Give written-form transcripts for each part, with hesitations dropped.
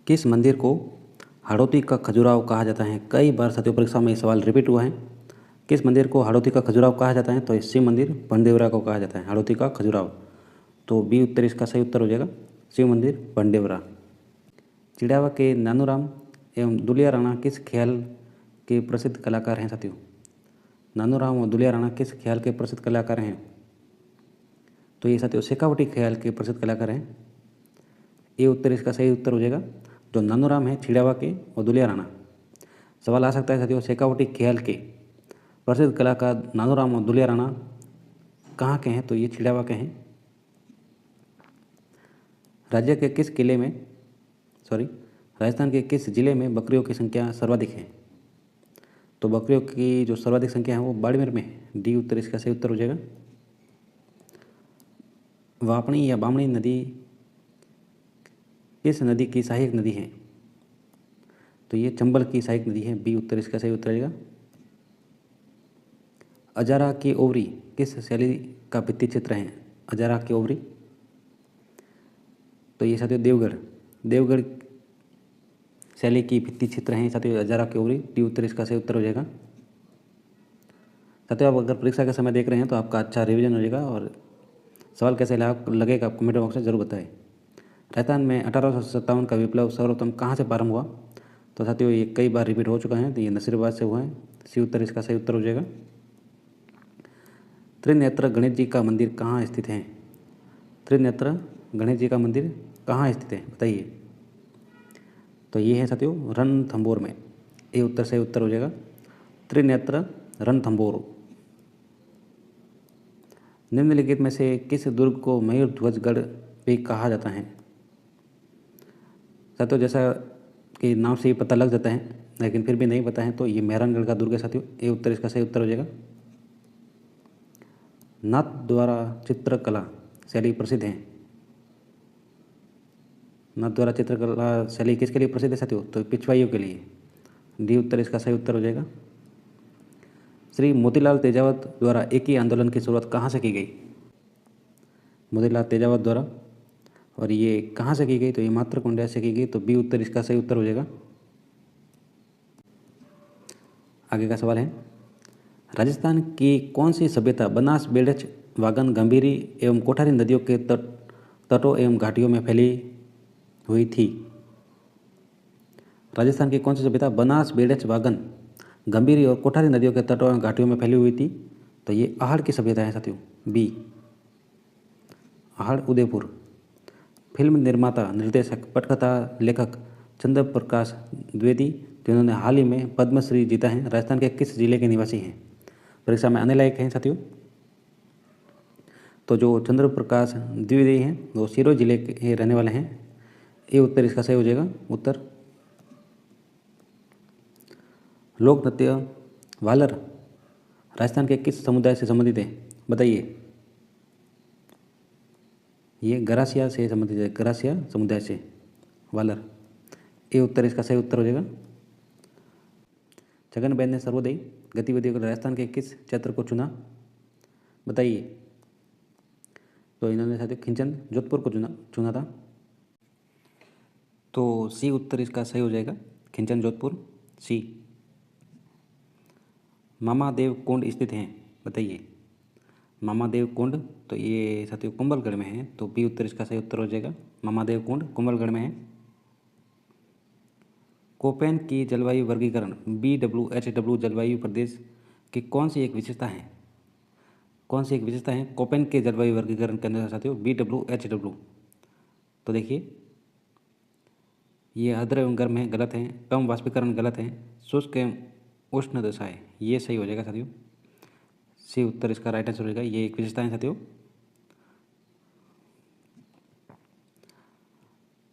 किस मंदिर को हाड़ौती का खजुराहो कहा जाता है? कई बार साथियों परीक्षा में ये सवाल रिपीट हुआ है। किस मंदिर को हाड़ौती का खजुराहो कहा जाता है? तो ये शिव मंदिर भंडेवरा को कहा जाता है हाड़ौती का खजुराहो। तो बी उत्तर इसका सही उत्तर हो जाएगा, शिव मंदिर भंडेवरा। चिड़ावा के नानूराम एवं दुलिया राणा किस ख्याल के प्रसिद्ध कलाकार हैं साथियों? नानूराम और दुलिया राणा किस ख्याल के प्रसिद्ध कलाकार हैं? तो ये साथियों शेखावटी ख्याल के प्रसिद्ध कलाकार हैं। ये उत्तर इसका सही उत्तर हो जाएगा। जो नानूराम है चिड़ावा के और दुलिया राणा। सवाल आ सकता है साथियों शेखावटी ख्याल के प्रसिद्ध कलाकार नानूराम और दुलिया राणा कहाँ के हैं? तो ये चिड़ावा के हैं। राज्य के किस किले में राजस्थान के किस जिले में बकरियों की संख्या सर्वाधिक है? तो बकरियों की जो सर्वाधिक संख्या है वो बाड़मेर में है। डी उत्तर इसका सही उत्तर हो जाएगा। वापणी या बामणी नदी किस नदी की सहायक नदी है? तो ये चंबल की सहायक नदी है। बी उत्तर इसका सही उत्तर रहेगा। अजारा की ओवरी किस शैली का भित्ति चित्र है? अजारा की ओवरी, तो ये साथियों देवगढ़ शैली की भित्ति चित्र हैं साथियों अजारा की ओवरी। डी उत्तर इसका सही उत्तर हो जाएगा। साथियों आप अगर परीक्षा के समय देख रहे हैं तो आपका अच्छा रिवीजन हो जाएगा। और सवाल कैसे लगेगा आप कमेंट बॉक्स में जरूर बताएं। राजस्थान में 1857 का विप्लव सर्वप्रथम कहाँ से प्रारंभ हुआ? तो साथियों ये कई बार रिपीट हो चुका है। तो ये नसीराबाद से हुआ है। सी उत्तर इसका सही उत्तर हो जाएगा। त्रिनेत्र गणेश जी का मंदिर कहाँ स्थित है? त्रिनेत्र गणेश जी का मंदिर कहाँ स्थित है बताइए? तो ये है साथियों रणथंभौर में। ये उत्तर सही उत्तर हो जाएगा। त्रिनेत्र रणथंभौर। निम्नलिखित में से किस दुर्ग को मयूर ध्वजगढ़ भी कहा जाता है? साथियों जैसा कि नाम से ही पता लग जाता है लेकिन फिर भी नहीं पता है तो ये मेहरानगढ़ का दुर्ग है साथियों। ये उत्तर इसका सही उत्तर हो जाएगा। नाथ द्वारा चित्रकला शैली प्रसिद्ध है। नाथ द्वारा चित्रकला शैली किसके लिए प्रसिद्ध है साथियों? तो पिछवाइयों के लिए। डी उत्तर इसका सही उत्तर हो जाएगा। श्री मोतीलाल तेजावत द्वारा एक ही आंदोलन की शुरुआत कहाँ से की गई? मोतीलाल तेजावत द्वारा, और ये कहाँ से की गई? तो ये मातृकुंडिया से की गई। तो बी उत्तर इसका सही उत्तर हो जाएगा। आगे का सवाल है, राजस्थान की कौन सी सभ्यता बनास, बेड़च, वागन, गंभीरी एवं कोठारी नदियों के तटों एवं घाटियों में फैली हुई थी? राजस्थान की कौन सी सभ्यता बनास, बेड़च, वागन, गंभीरी और कोठारी नदियों के तटों एवं घाटियों में फैली हुई थी? तो ये आहड़ की सभ्यता है साथियों। बी आहड़ उदयपुर। फिल्म निर्माता, निर्देशक, पटकथा लेखक चंद्र प्रकाश द्विवेदी जिन्होंने हाल ही में पद्मश्री जीता है राजस्थान के किस जिले के निवासी हैं? परीक्षा में आने लायक हैं साथियों। तो जो चंद्र प्रकाश द्विवेदी हैं वो सिरोही जिले के रहने वाले हैं। ये उत्तर इसका सही हो जाएगा। उत्तर लोक नृत्य वालर राजस्थान के किस समुदाय से संबंधित है बताइए? ये गरासिया से संबंधित है। गरासिया समुदाय से वालर। ये उत्तर इसका सही उत्तर हो जाएगा। छगनबैन ने सर्वोदय गतिविधियों के राजस्थान के किस क्षेत्र को चुना बताइए? तो इन्होंने साथियों खिंचन जोधपुर को चुना था। तो सी उत्तर इसका सही हो जाएगा, खिंचन जोधपुर। सी। मामादेव कुंड स्थित हैं बताइए? मामादेव कुंड, तो ये साथियों कुंभलगढ़ में है। तो बी उत्तर इसका सही उत्तर हो जाएगा। मामादेव कुंड कुंभलगढ़ में है। कोपेन की जलवायु वर्गीकरण BWHW जलवायु प्रदेश की कौन सी एक विशेषता है? कौन सी एक विशेषता है कोपेन के जलवायु वर्गीकरण के अंदर साथियों? BWHW। तो देखिए ये आर्द्र एवं गर्म है, गलत है। कम वाष्पीकरण गलत है। शुष्क एवं उष्ण दशा है, ये सही हो जाएगा साथियों। सी उत्तर इसका राइट आंसर हो जाएगा। ये एक विशेषता है साथियों।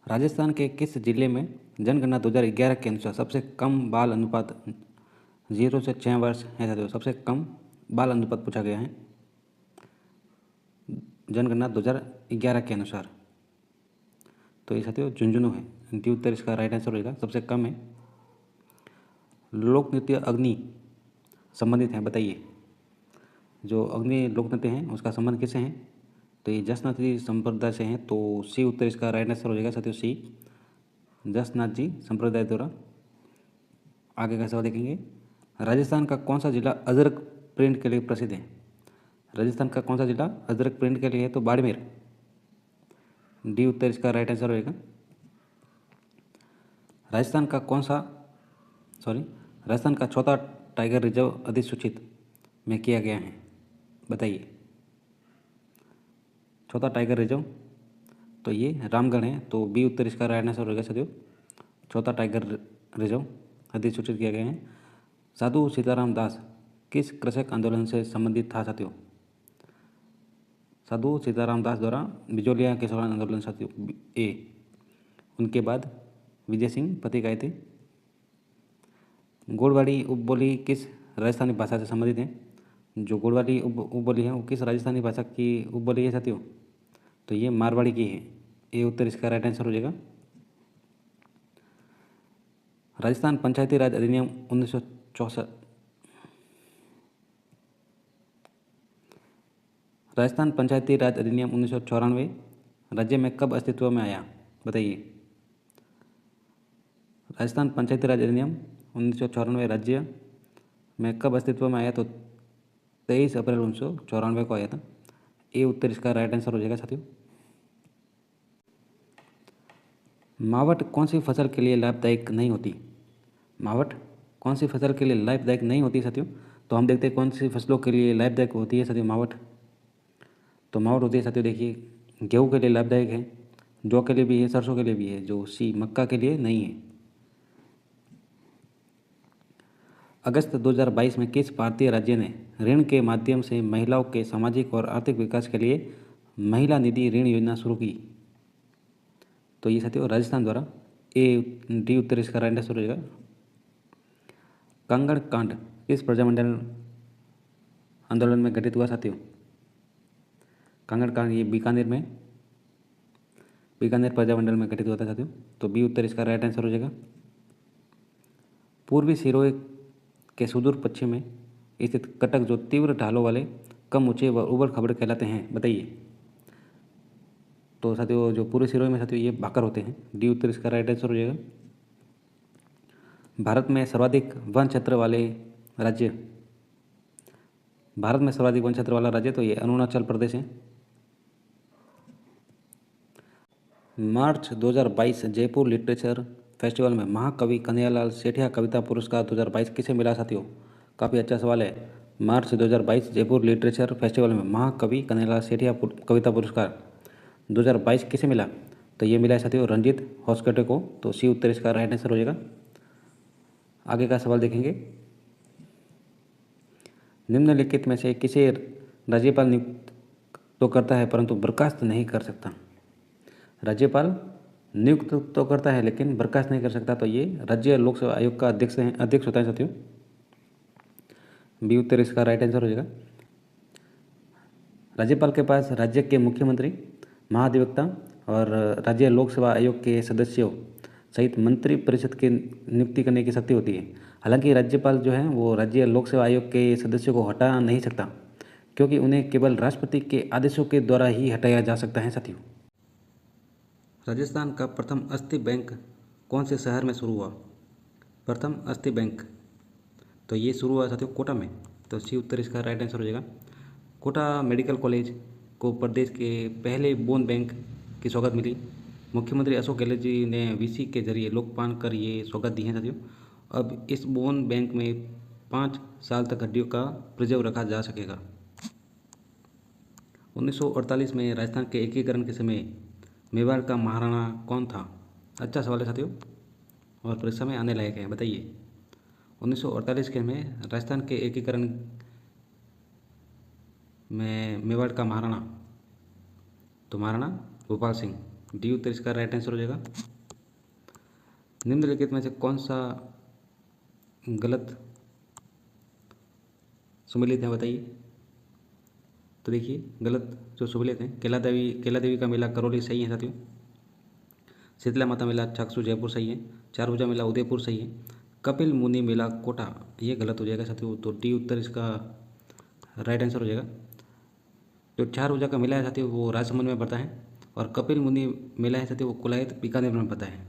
राजस्थान के किस जिले में जनगणना 2011 के अनुसार सबसे कम बाल अनुपात 0 से 6 वर्ष है साथियों? सबसे कम बाल अनुपात पूछा गया है जनगणना 2011 के अनुसार। तो ये साथियों झुंझुनू है। डी उत्तर इसका राइट आंसर होगा, सबसे कम है। लोक नृत्य अग्नि संबंधित है बताइए? जो अग्नि लोक नृत्य हैं उसका संबंध किससे है? तो ये जसनात्री संप्रदाय से हैं। तो सी उत्तर इसका राइट आंसर हो जाएगा साथियों। सी जसनाथ जी संप्रदाय द्वारा। आगे का सवाल देखेंगे, राजस्थान का कौन सा जिला अजरक प्रिंट के लिए प्रसिद्ध है? राजस्थान का कौन सा जिला अजरक प्रिंट के लिए है? तो बाड़मेर, डी उत्तर इसका राइट आंसर होएगा। राजस्थान का कौन सा राजस्थान का चौथा टाइगर रिजर्व अधिसूचित में किया गया है, बताइए। चौथा टाइगर रिजर्व तो ये रामगढ़ है, तो बी उत्तर इसका राइट आंसर होगा साथियों। चौथा टाइगर रिजर्व अधिसूचित किया गया है। साधु सीताराम दास किस कृषक आंदोलन से संबंधित था साथियों? साधु सीताराम दास द्वारा बिजोलिया किसान आंदोलन साथियों, ए। उनके बाद विजय सिंह पति गए थे। गोड़वाड़ी उपबोली किस राजस्थानी भाषा से संबंधित है? जो गोड़वाड़ी उपबोली है वो किस राजस्थानी भाषा की उपबोली है साथियों? तो ये मारवाड़ी की है, ए उत्तर इसका राइट आंसर हो जाएगा। राजस्थान पंचायती राज अधिनियम 1964 राजस्थान पंचायती राज अधिनियम 1994 राज्य में कब अस्तित्व में आया, बताइए। राजस्थान पंचायती राज अधिनियम 1994 राज्य में कब अस्तित्व में आया? तो 23 अप्रैल 1994 को आया था, ए उत्तर इसका राइट आंसर हो जाएगा साथियों। मावट कौन सी फसल के लिए लाभदायक नहीं होती? मावट कौन सी फसल के लिए लाभदायक नहीं होती साथियों? तो हम देखते हैं कौन सी फसलों के लिए लाभदायक होती है साथियों मावट। तो मावट होती है साथियों, देखिए, गेहूँ के लिए लाभदायक है, जौ के लिए भी है, सरसों के लिए भी है, जो सी मक्का के लिए नहीं है। अगस्त 2022 में किस भारतीय राज्य ने ऋण के माध्यम से महिलाओं के सामाजिक और आर्थिक विकास के लिए महिला निधि ऋण योजना शुरू की? तो ये साथियों राजस्थान द्वारा, ए डी उत्तर इसका राइट आंसर हो जाएगा। कांगड़ कांड किस प्रजामंडल आंदोलन में घटित हुआ साथियों? कांगड़ कांड ये बीकानेर प्रजामंडल में घटित हुआ था साथियों, तो बी उत्तर इसका राइट आंसर हो जाएगा। पूर्वी सिरोही के सुदूर पश्चिम में स्थित कटक जो तीव्र ढालों वाले कम ऊंचे व उबड़ खाबड़ कहलाते हैं, बताइए। तो साथियों जो पूर्वी सिरोही में साथियों ये भाकर होते हैं, डी उत्तर इसका राइट आंसर हो जाएगा। भारत में सर्वाधिक वन क्षेत्र वाला राज्य तो ये अरुणाचल प्रदेश है। मार्च 2022 जयपुर लिटरेचर फेस्टिवल में महाकवि कन्हैयालाल सेठिया कविता पुरस्कार 2022 किसे मिला साथियों? काफ़ी अच्छा सवाल है। मार्च 2022 जयपुर लिटरेचर फेस्टिवल में महाकवि कन्हैयालाल सेठिया कविता पुरस्कार 2022 किसे मिला? तो ये मिला है साथियों रंजीत हॉस्कटे को, तो सी उत्तर इसका राइट आंसर हो जाएगा। आगे का सवाल देखेंगे, निम्नलिखित में से किसे राज्यपाल नियुक्त तो करता है परंतु बर्खास्त नहीं कर सकता? राज्यपाल नियुक्त तो करता है लेकिन बर्खास्त नहीं कर सकता, तो ये राज्य लोक सेवा आयोग का अध्यक्ष होता है साथियों, बी उत्तर इसका राइट आंसर हो जाएगा। राज्यपाल के पास राज्य के मुख्यमंत्री, महाधिवक्ता और राज्य लोक सेवा आयोग के सदस्यों सहित मंत्री परिषद की नियुक्ति करने की शक्ति होती है। हालांकि राज्यपाल जो है वो राज्य लोक सेवा आयोग के सदस्यों को हटा नहीं सकता, क्योंकि उन्हें केवल राष्ट्रपति के आदेशों के द्वारा ही हटाया जा सकता है साथियों। राजस्थान का प्रथम अस्थि बैंक कौन से शहर में शुरू हुआ? प्रथम अस्थि बैंक तो ये शुरू हुआ साथियों कोटा में, तो सी उत्तर इसका राइट आंसर हो जाएगा। कोटा मेडिकल कॉलेज को प्रदेश के पहले बोन बैंक की सौगात मिली। मुख्यमंत्री अशोक गहलोत जी ने वीसी के जरिए लोकपाल कर ये सौगात दी है साथियों। अब इस बोन बैंक में 5 साल तक हड्डियों का प्रिजर्व रखा जा सकेगा। 1948 में राजस्थान के एकीकरण के समय मेवाड़ का महाराणा कौन था? अच्छा सवाल है साथियों और परीक्षा में आने लायक है, बताइए। 1948 के में राजस्थान के एकीकरण में मेवाड़ का महाराणा तो महाराणा भोपाल सिंह, डी उत्तर इसका राइट आंसर हो जाएगा। निम्नलिखित में से कौन सा गलत सुमेलित है, बताइए। तो देखिए गलत जो सुमेलित हैं, केला देवी का मेला करौली सही है साथियों। शीतला माता मेला चाकसू जयपुर सही है। चारभुजा मेला उदयपुर सही है। कपिल मुनि मेला कोटा ये गलत हो जाएगा साथियों, तो डी उत्तर इसका राइट आंसर हो जाएगा। जो चारभुजा का मेला है साथियों वो राजसमंद में पड़ता है, और कपिल मुनि मेला है साथियों वो कुलायत बीकानेर में पड़ता है।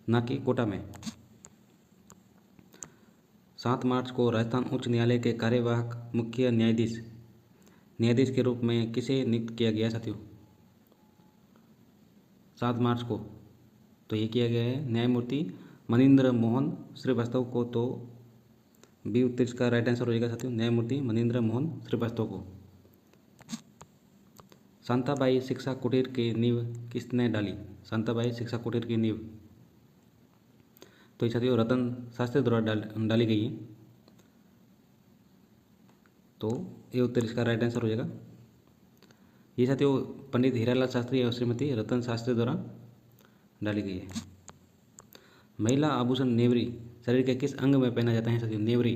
ना कि कोटा में। 7 मार्च को राजस्थान उच्च न्यायालय के कार्यवाहक मुख्य न्यायाधीश के रूप में किसे नियुक्त किया गया साथियों? 7 मार्च को तो ये किया गया है न्यायमूर्ति मनिंद्र मोहन श्रीवास्तव को। तो बी उत्तर इसका राइट आंसर हो जाएगा साथियों, न्यायमूर्ति मनिंद्र मोहन श्रीवास्तव को। शांताबाई शिक्षा कुटीर की नींव किसने डाली? शांताबाई शिक्षा कुटीर की नींव तो ये साथियों रतन शास्त्री द्वारा डाली गई है। तो ये उत्तर इसका राइट आंसर हो जाएगा। ये साथियों पंडित हीरालाल शास्त्री और श्रीमती रतन शास्त्री द्वारा डाली गई है। महिला आभूषण नेवरी शरीर के किस अंग में पहना जाता है साथियों? नेवरी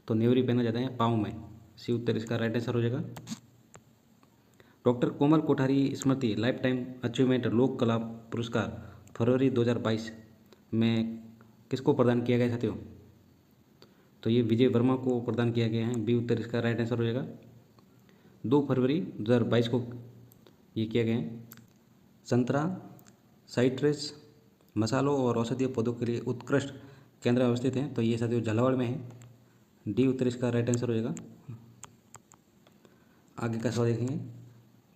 तो नेवरी पहना जाता है पाँव में। सी उत्तर इसका राइट आंसर हो जाएगा। डॉक्टर कोमल कोठारी स्मृति लाइफ टाइम अचीवमेंट लोक कला पुरस्कार फरवरी 2022 में किसको प्रदान किया गया साथियों? तो ये विजय वर्मा को प्रदान किया गया है। बी उत्तर इसका राइट आंसर हो जाएगा। 2 फरवरी 2022 को ये किया गया है। संतरा साइट्रस मसालों और औषधीय पौधों के लिए उत्कृष्ट केंद्र अवस्थित हैं। तो ये साथियों झालावाड़ में है। डी उत्तर इसका राइट आंसर हो जाएगा। आगे का सवाल देखेंगे।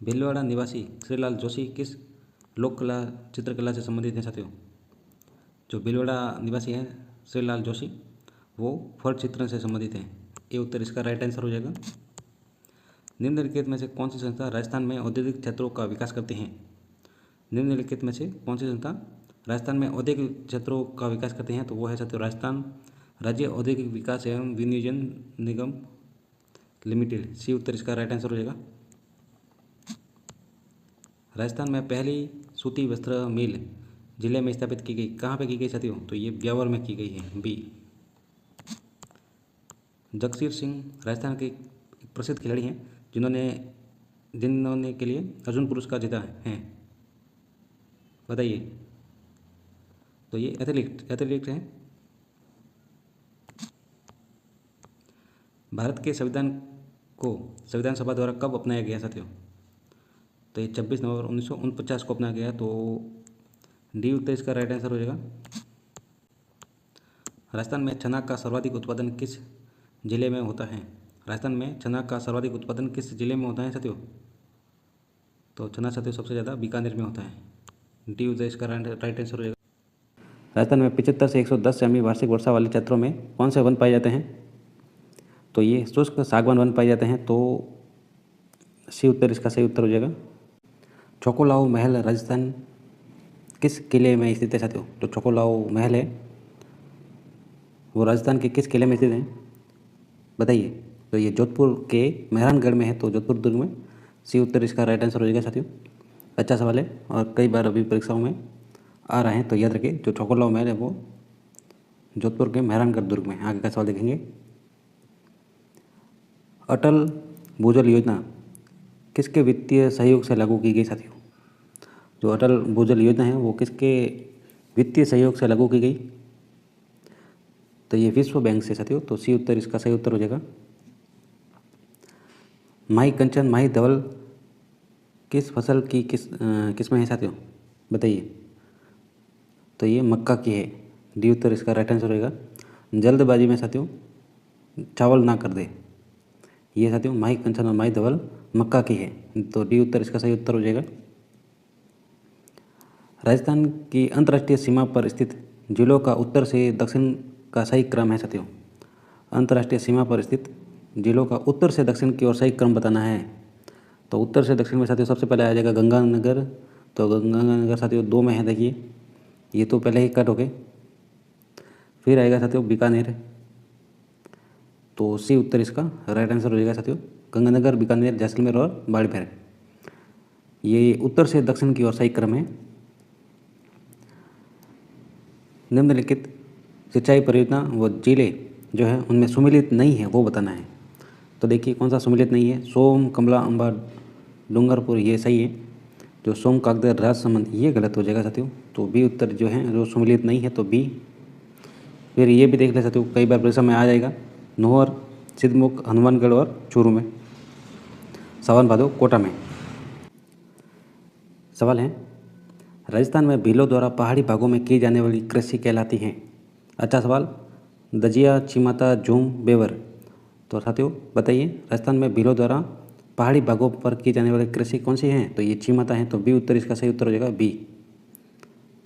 भीलवाड़ा निवासी श्रीलाल जोशी किस लोक कला चित्रकला से संबंधित हैं साथियों? जो भीलवाड़ा निवासी हैं श्रीलाल जोशी वो फल चित्रण से संबंधित हैं। ये उत्तर इसका राइट आंसर हो जाएगा। निम्नलिखित में से कौन सी संस्था राजस्थान में औद्योगिक क्षेत्रों का विकास करती हैं? निम्नलिखित में से कौन सी संस्था राजस्थान में औद्योगिक क्षेत्रों का विकास करते हैं? तो वो है साथियों राजस्थान राज्य औद्योगिक विकास एवं विनियोजन निगम लिमिटेड। सी उत्तर इसका राइट आंसर हो जाएगा। राजस्थान में पहली सूती वस्त्र मिल जिले में स्थापित की गई, कहाँ पे की गई साथियों? तो ये ब्यावर में की गई है। बी। जगसीर सिंह राजस्थान के एक प्रसिद्ध खिलाड़ी हैं जिन्होंने के लिए अर्जुन पुरस्कार जीता है, बताइए। तो ये एथलीट हैं। भारत के संविधान को संविधान सभा द्वारा कब अपनाया गया साथियों? तो ये 26 नवंबर 1949 को अपनाया गया। तो डी उत्तर इसका राइट आंसर हो जाएगा। राजस्थान में चना का सर्वाधिक उत्पादन किस जिले में होता है? राजस्थान में चना का सर्वाधिक उत्पादन किस जिले में होता है साथियों? तो चना साथियों सबसे ज़्यादा बीकानेर में होता है। डी उत्तर इसका राइट आंसर हो जाएगा। राजस्थान में 75 से 110 सेमी वार्षिक वर्षा वाले क्षेत्रों में कौन से वन पाए जाते हैं? तो ये शुष्क सागवान वन पाए जाते हैं। तो सी उत्तर इसका सही उत्तर हो जाएगा। चोकोलाओ महल राजस्थान किस किले में स्थित है साथियों? जो चोकोलाओ महल है वो राजस्थान के किस किले में स्थित है, बताइए। तो ये जोधपुर के मेहरानगढ़ में है। तो जोधपुर दुर्ग में। सी उत्तर इसका राइट आंसर हो जाएगा साथियों। अच्छा सवाल है और कई बार अभी परीक्षाओं में आ रहे हैं। तो याद रखिए जो चोकोलाओ महल है वो जोधपुर के मेहरानगढ़ दुर्ग में। आगे का सवाल देखेंगे। अटल भूजल योजना किसके वित्तीय सहयोग से लागू की गई साथियों? जो अटल भूजल योजना है वो किसके वित्तीय सहयोग से लागू की गई? तो ये विश्व बैंक से साथियों। तो सी उत्तर इसका सही उत्तर हो जाएगा। माही कंचन माही धवल किस फसल की किस्में है साथियों, बताइए। तो ये मक्का की है। डी उत्तर इसका राइट आंसर रहेगा। जल्दबाजी में साथियों चावल ना कर दे, ये साथियों माही कंचन और माही धवल मक्का की है। तो डी उत्तर इसका सही उत्तर हो जाएगा। राजस्थान की अंतर्राष्ट्रीय सीमा पर स्थित जिलों का उत्तर से दक्षिण का सही क्रम है साथियों। अंतर्राष्ट्रीय सीमा पर स्थित जिलों का उत्तर से दक्षिण की ओर सही क्रम बताना है। तो उत्तर से दक्षिण में साथियों सबसे पहले आ जाएगा गंगानगर। तो गंगानगर साथियों 2 में है, देखिए ये तो पहले ही कट हो गए। फिर आएगा साथियों बीकानेर। तो सी उत्तर इसका राइट आंसर हो जाएगा साथियों। गंगानगर, बीकानेर, जैसलमेर और बाड़मेर, ये उत्तर से दक्षिण की ओर सही क्रम है। निम्नलिखित सिंचाई परियोजना व जिले जो है उनमें सुमिलित नहीं है वो बताना है। तो देखिए कौन सा सुमिलित नहीं है। सोम, कमला, अम्बा, डूंगरपुर ये सही है। जो सोम, कागदर, राजसमंद ये गलत हो जाएगा साथियों। तो बी उत्तर जो है जो सुमिलित नहीं है तो बी। फिर ये भी देख ले साथियों, कई बार परीक्षा में आ जाएगा। नोहर, सिद्धमुख, हनुमानगढ़ और चूरू में। सावन भादो कोटा में। सवाल है राजस्थान में भीलों द्वारा पहाड़ी भागों में की जाने वाली कृषि कहलाती है। अच्छा सवाल, दजिया, चिमाता, झूम, बेवर। तो साथियों बताइए, राजस्थान में भीलों द्वारा पहाड़ी भागों पर की जाने वाली कृषि कौन सी है? तो ये चिमाता है, तो बी उत्तर इसका सही उत्तर हो जाएगा, बी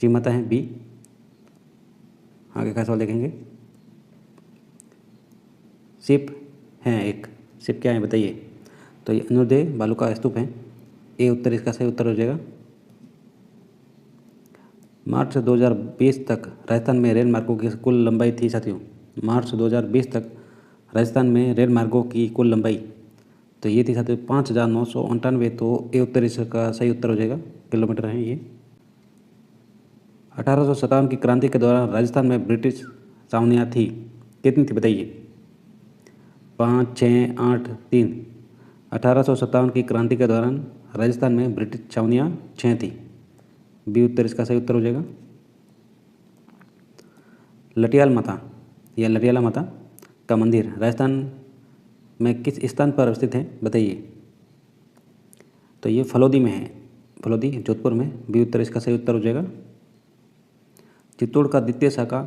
चिमाता है, बी। आगे का सवाल देखेंगे। शिप है एक, शिप क्या है बताइए? तो ये अनुदय बालू का स्तूप है, ए उत्तर इसका सही उत्तर हो जाएगा। मार्च 2020 तक राजस्थान में रेल मार्गों की कुल लंबाई थी साथियों, मार्च 2020 तक राजस्थान में रेल मार्गों की कुल लंबाई तो ये थी साथियों 5,998। तो ए उत्तर इसका सही उत्तर हो जाएगा, किलोमीटर है ये। 1857 की क्रांति के दौरान राजस्थान में ब्रिटिश छावनियाँ थी, कितनी थी बताइए? 5, 6, 8, 3। 1857 की क्रांति के दौरान राजस्थान में ब्रिटिश छावनियाँ 6 थी, बी उत्तर इसका सही उत्तर हो जाएगा। लटियाल माता या लटियाला माता का मंदिर राजस्थान में किस स्थान पर स्थित है बताइए? तो ये फलोदी में है, फलोदी जोधपुर में, बी उत्तर इसका सही उत्तर हो जाएगा। चित्तौड़ का द्वितीय शाखा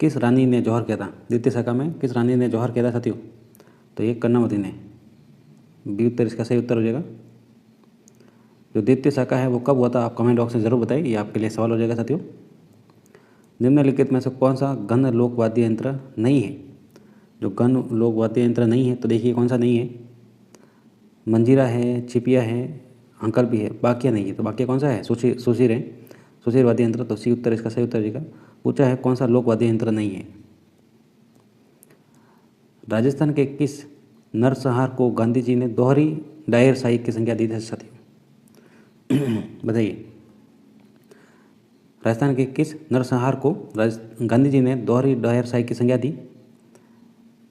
किस रानी ने जौहर किया था? द्वितीय शाखा में किस रानी ने जौहर किया था साथियों? तो ये कर्णावती ने, बी उत्तर इसका सही उत्तर हो जाएगा। जो द्वितीय शाखा है वो कब हुआ था, आप कमेंट बॉक्स में जरूर बताइए, ये आपके लिए सवाल हो जाएगा साथियों। निम्नलिखित में से कौन सा घन लोक वाद्य यंत्र नहीं है? जो घन लोक वाद्य यंत्र नहीं है, तो देखिए कौन सा नहीं है। मंजीरा है, छिपिया है, अंकल भी है, बाकिया नहीं है। तो बाकिया कौन सा है? सुशीर है, सुशीर वाद्य यंत्र, तो सी उत्तर इसका सही उत्तर जाएगा। पूछा है कौन सा लोक वाद्य यंत्र नहीं है। राजस्थान के किस नरसंहार को गांधी जी ने दोहरी डायर शाही की संज्ञा दी थी साथियों? बताइए, राजस्थान के किस नरसंहार को गांधी जी ने दोहरी डायर शाही की संज्ञा दी?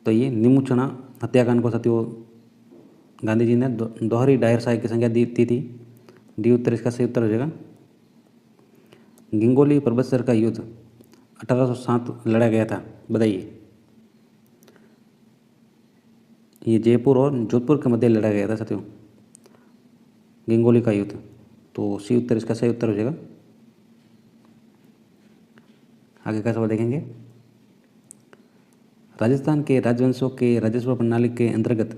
तो ये निमुचना हत्याकांड को साथियों गांधी जी ने दोहरी डायर शाही की संज्ञा दी थी, डी उत्तर इसका सही उत्तर हो जाएगा। गिंगोली परबतसर का युद्ध 1807 लड़ा गया था, बताइए? ये जयपुर और जोधपुर के मध्य लड़ा गया था साथियों, गिंगोली का युद्ध, तो सी उत्तर इसका सही उत्तर हो जाएगा। आगे का सवाल देखेंगे। राजस्थान के राजवंशों के राजस्व प्रणाली के अंतर्गत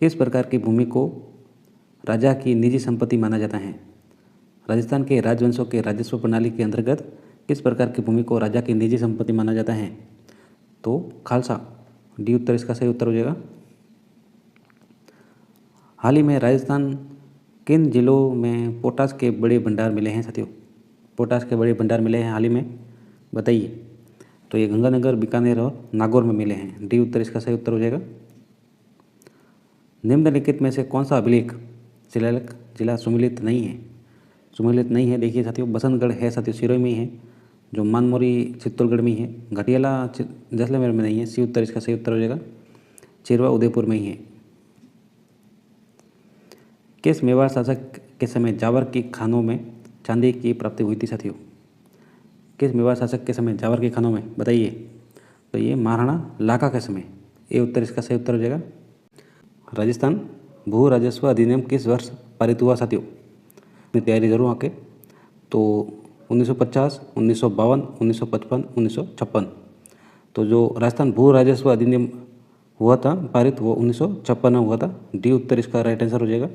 किस प्रकार की भूमि को राजा की निजी संपत्ति माना जाता है? राजस्थान के राजवंशों के राजस्व प्रणाली के अंतर्गत किस प्रकार की भूमि को राजा की निजी संपत्ति माना जाता है? तो खालसा, डी उत्तर इसका सही उत्तर हो जाएगा। हाल ही में राजस्थान किन जिलों में पोटास के बड़े भंडार मिले हैं साथियों? पोटास के बड़े भंडार मिले हैं हाल ही में, बताइए? तो ये गंगानगर, बीकानेर और नागौर में मिले हैं, डी उत्तर इसका सही उत्तर हो जाएगा। निम्नलिखित में से कौन सा अभिलेख शिलालेख जिला सुमेलित नहीं है? सुमेलित नहीं है, देखिए साथियों, बसंतगढ़ है साथियों, सिरोही में ही है। जो मानमोरी चित्तौड़गढ़ में ही है। घटियाला जैसलमेर में नहीं है, सी उत्तर इसका सही उत्तर हो जाएगा। चिरवा उदयपुर में ही है। किस मेवाड़ शासक के समय जावर की खानों में चांदी की प्राप्ति हुई थी साथियों? किस मेवाड़ शासक के समय जावर की खानों में, बताइए? तो ये महाराणा लाखा के समय, ए उत्तर इसका सही उत्तर हो जाएगा। राजस्थान भू राजस्व अधिनियम किस वर्ष पारित हुआ साथियों? अपनी तैयारी जरूर आके। तो 1950, 1952, 1955, 1956। तो जो राजस्थान भू राजस्व अधिनियम हुआ था पारित, वो 1956 में हुआ था, डी उत्तर इसका राइट आंसर हो जाएगा।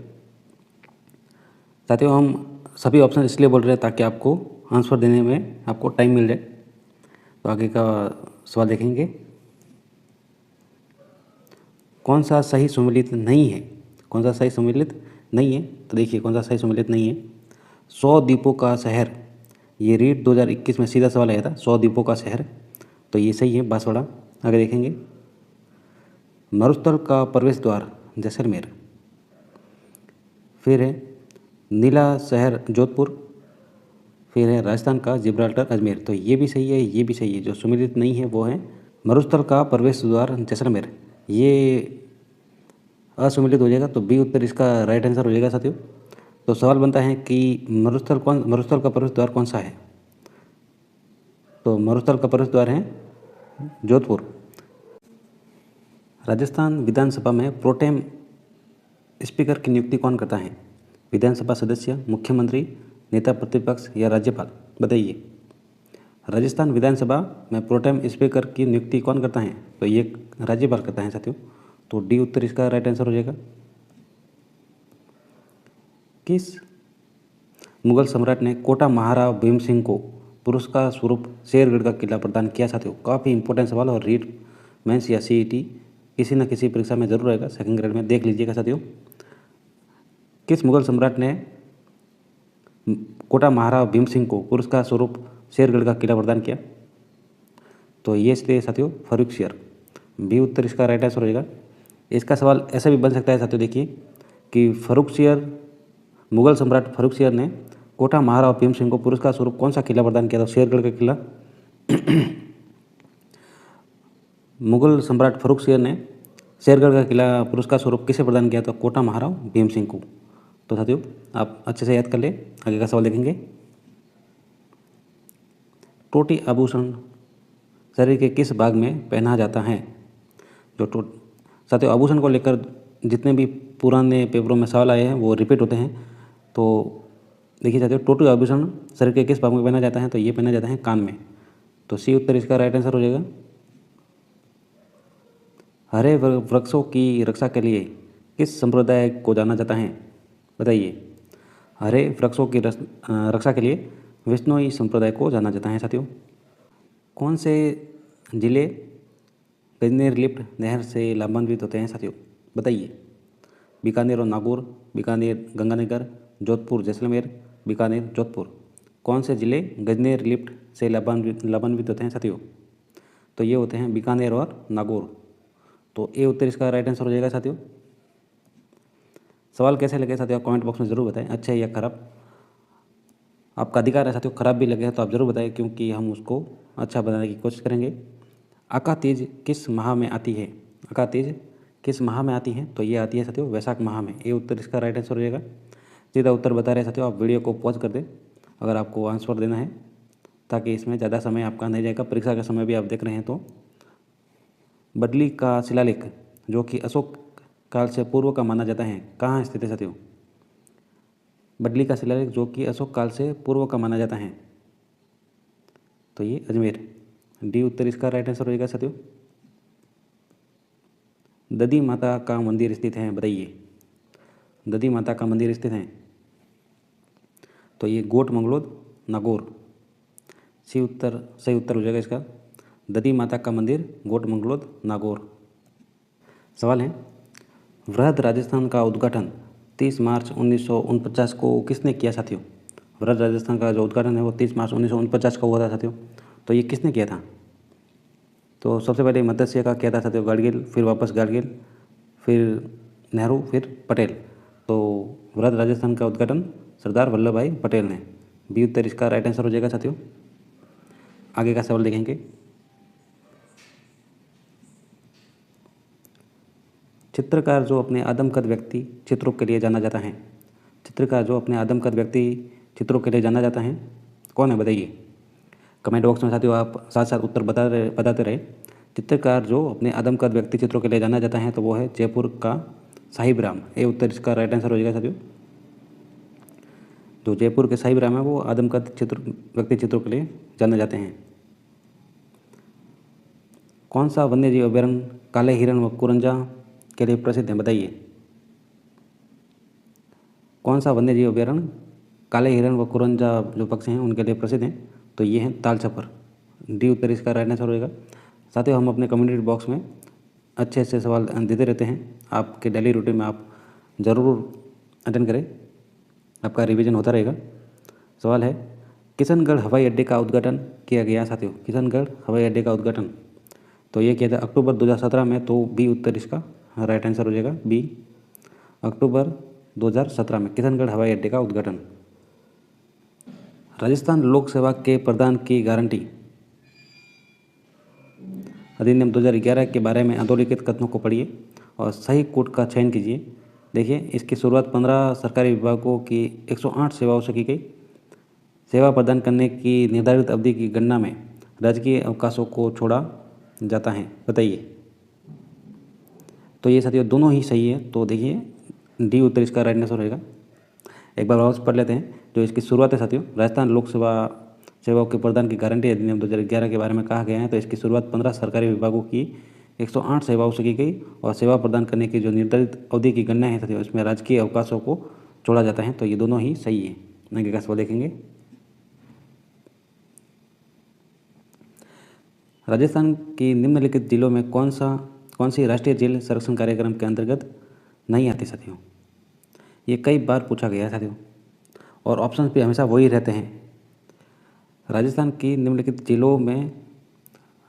साथियों हम सभी ऑप्शन इसलिए बोल रहे हैं ताकि आपको आंसर देने में आपको टाइम मिल जाए। तो आगे का सवाल देखेंगे। कौन सा सही सुमेलित नहीं है? कौन सा सही सुमेलित नहीं है? तो देखिए कौन सा सही सुमेलित नहीं है। 100 द्वीपों का शहर, ये रीट 2021 में सीधा सवाल आया था, 100 द्वीपों का शहर, तो ये सही है बांसवाड़ा। आगे देखेंगे। मरुस्थल का प्रवेश द्वार जैसलमेर, फिर है नीला शहर जोधपुर, फिर है राजस्थान का जिब्राल्टर अजमेर, तो ये भी सही है, ये भी सही है। जो सुमेलित नहीं है वो है मरुस्थल का प्रवेश द्वार जैसलमेर, ये असुमेलित हो जाएगा, तो बी उत्तर इसका राइट आंसर हो जाएगा साथियों। तो सवाल बनता है कि मरुस्थल का प्रवेश द्वार कौन सा है? तो मरुस्थल का प्रवेश द्वार है जोधपुर। राजस्थान विधानसभा में प्रोटेम स्पीकर की नियुक्ति कौन करता है? विधानसभा सदस्य, मुख्यमंत्री, नेता प्रतिपक्ष या राज्यपाल? बताइए। राजस्थान विधानसभा में प्रोटेम स्पीकर की नियुक्ति कौन करता है? तो ये राज्यपाल करता है साथियों। तो डी उत्तर इसका राइट आंसर हो जाएगा। किस मुगल सम्राट ने कोटा महाराव भीम सिंह को पुरस्कार स्वरूप शेरगढ़ का किला प्रदान किया? साथियों काफ़ी इंपॉर्टेंट सवाल और रीट मेंस या सीईटी किसी न किसी परीक्षा में जरूर आएगा, सेकंड ग्रेड में, देख लीजिएगा साथियों। किस मुगल सम्राट ने कोटा महाराव भीम सिंह को पुरस्कार स्वरूप शेरगढ़ का किला प्रदान किया? तो ये थे साथियों फर्रुखसियर। बी उत्तर इसका राइट आंसर हो जाएगा। इसका सवाल ऐसा भी बन सकता है साथियों, देखिए कि फर्रुखसियर, मुगल सम्राट फर्रुखसियर ने कोटा महाराव भीम सिंह को पुरस्कार स्वरूप कौन सा किला प्रदान किया था? शेरगढ़ का किला। मुगल सम्राट फर्रुखसियर ने शेरगढ़ का किला पुरस्कार स्वरूप किसे प्रदान किया था? कोटा महाराव भीम सिंह को। तो साथियों आप अच्छे से याद कर ले, आगे का सवाल देखेंगे। टोटी आभूषण शरीर के किस भाग में पहना जाता है? जो साथियों आभूषण को लेकर जितने भी पुराने पेपरों में सवाल आए हैं वो रिपीट होते हैं। तो देखिए साथियों, टोटी आभूषण शरीर के किस भाग में पहना जाता है? तो ये पहना जाता है कान में। तो सी उत्तर इसका राइट आंसर हो जाएगा। हरे वृक्षों की रक्षा के लिए किस संप्रदाय को जाना जाता है? बताइए। हरे वृक्षों की रक्षा के लिए विश्नोई संप्रदाय को जाना जाता है साथियों। कौन से जिले गजनेर लिफ्ट नहर से लाभान्वित होते हैं साथियों? बताइए। बीकानेर और नागौर, बीकानेर गंगानगर, जोधपुर जैसलमेर, बीकानेर जोधपुर। कौन से जिले गजनेर लिफ्ट से लाभान्वित होते हैं साथियों? तो ये होते हैं बीकानेर और नागौर। तो ए उत्तर इसका राइट आंसर हो जाएगा साथियों। सवाल कैसे लगे साथियों आप कमेंट बॉक्स में ज़रूर बताएं, अच्छे या खराब। आपका अधिकार है साथियों, खराब भी लगे तो आप ज़रूर बताएं, क्योंकि हम उसको अच्छा बनाने की कोशिश करेंगे। आका तीज किस माह में आती है? आका तीज किस माह में आती है? तो ये आती है साथियों वैशाख माह में। ए उत्तर इसका राइट आंसर हो जाएगा। सीधा उत्तर बता रहे हैं साथियों, आप वीडियो को पॉज कर दें अगर आपको आंसर देना है, ताकि इसमें ज़्यादा समय आपका नहीं जाएगा। परीक्षा का समय भी आप देख रहे हैं। तो बदली का शिलालेख जो कि अशोक काल से पूर्व का माना जाता है, कहाँ स्थित है साथियों? बदली का शिलालेख जो कि अशोक काल से पूर्व का माना जाता है, तो ये अजमेर। डी उत्तर इसका राइट आंसर हो जाएगा साथियों। दधी माता का मंदिर स्थित है? बताइए। दधी माता का मंदिर स्थित है, तो ये गोट मंगलोद नागौर। सी उत्तर सही उत्तर हो जाएगा इसका। दधी माता का मंदिर गोट मंगलोद नागौर। सवाल है, वृहद राजस्थान का उद्घाटन 30 मार्च 1949 को किसने किया साथियों? वृहद राजस्थान का जो उद्घाटन है वो 30 मार्च 1949 को हुआ था साथियों। तो ये किसने किया था? तो सबसे पहले मत्स्य का किया था साथियों गाडगिल, फिर वापस गाडगिल, फिर नेहरू, फिर पटेल। तो वृहद राजस्थान का उद्घाटन सरदार वल्लभ भाई पटेल ने। बी उत्तर इसका राइट आंसर हो जाएगा साथियों। आगे का सवाल देखेंगे। चित्रकार जो अपने आदमकद व्यक्ति चित्रों के लिए जाना जाता है, चित्रकार जो अपने आदमकद व्यक्ति चित्रों के लिए जाना जाता है, कौन है? बताइए। कमेंट बॉक्स में साथियों आप साथ साथ उत्तर बताते रहे। चित्रकार जो अपने आदमकद व्यक्ति चित्रों के लिए जाना जाता है, तो वो है जयपुर का साहिब राम। ए उत्तर इसका राइट आंसर हो जाएगा साथियों। जो जयपुर के साहिब राम है वो आदमकद व्यक्ति चित्रों के लिए जाने जाते हैं। कौन सा वन्यजीव अभयारण्य काले हिरण व कुरंजा के लिए प्रसिद्ध है? बताइए। कौन सा वन्यजीव अभयारण्य काले हिरण व कुरंजा जो पक्षी हैं उनके लिए प्रसिद्ध हैं? तो ये हैं ताल छपर। डी उत्तर इसका राइट आंसर होगा। साथियों हम अपने कम्युनिटी बॉक्स में अच्छे अच्छे सवाल देते रहते हैं, आपके डेली रूटीन में आप ज़रूर अटेंड करें, आपका रिवीजन होता रहेगा। सवाल है, किशनगढ़ हवाई अड्डे का उद्घाटन किया गया साथियों? किशनगढ़ हवाई अड्डे का उद्घाटन तो ये किया था अक्टूबर 2017 में। तो बी उत्तर इसका राइट आंसर हो जाएगा। बी अक्टूबर 2017 में किशनगढ़ हवाई अड्डे का उद्घाटन। राजस्थान लोक सेवा के प्रदान की गारंटी अधिनियम 2011 के बारे में अधोलिखित कथनों को पढ़िए और सही कोड का चयन कीजिए। देखिए इसकी शुरुआत 15 सरकारी विभागों की 108 सेवाओं से की गई। सेवा प्रदान करने की निर्धारित अवधि की गणना में राजकीय अवकाशों को छोड़ा जाता है। बताइए। तो ये साथियों दोनों ही सही है। तो देखिए डी उत्तर इसका राइट आंसर रहेगा। एक बार वापस पढ़ लेते हैं। जो इसकी शुरुआत है साथियों, राजस्थान लोक सेवा सेवाओं के प्रदान की गारंटी अधिनियम 2011 के बारे में कहा गया है। तो इसकी शुरुआत 15 सरकारी विभागों की 108 सेवाओं से की गई और सेवा प्रदान करने की जो निर्धारित अवधि की गणना है साथियों, इसमें राजकीय अवकाशों को जोड़ा जाता है। तो ये दोनों ही सही है। आगे का सवाल देखेंगे। राजस्थान की निम्नलिखित जिलों में कौन सी राष्ट्रीय जेल संरक्षण कार्यक्रम के अंतर्गत नहीं आती साथियों? ये कई बार पूछा गया है साथियों और ऑप्शन भी हमेशा वही रहते हैं। राजस्थान की निम्नलिखित जिलों में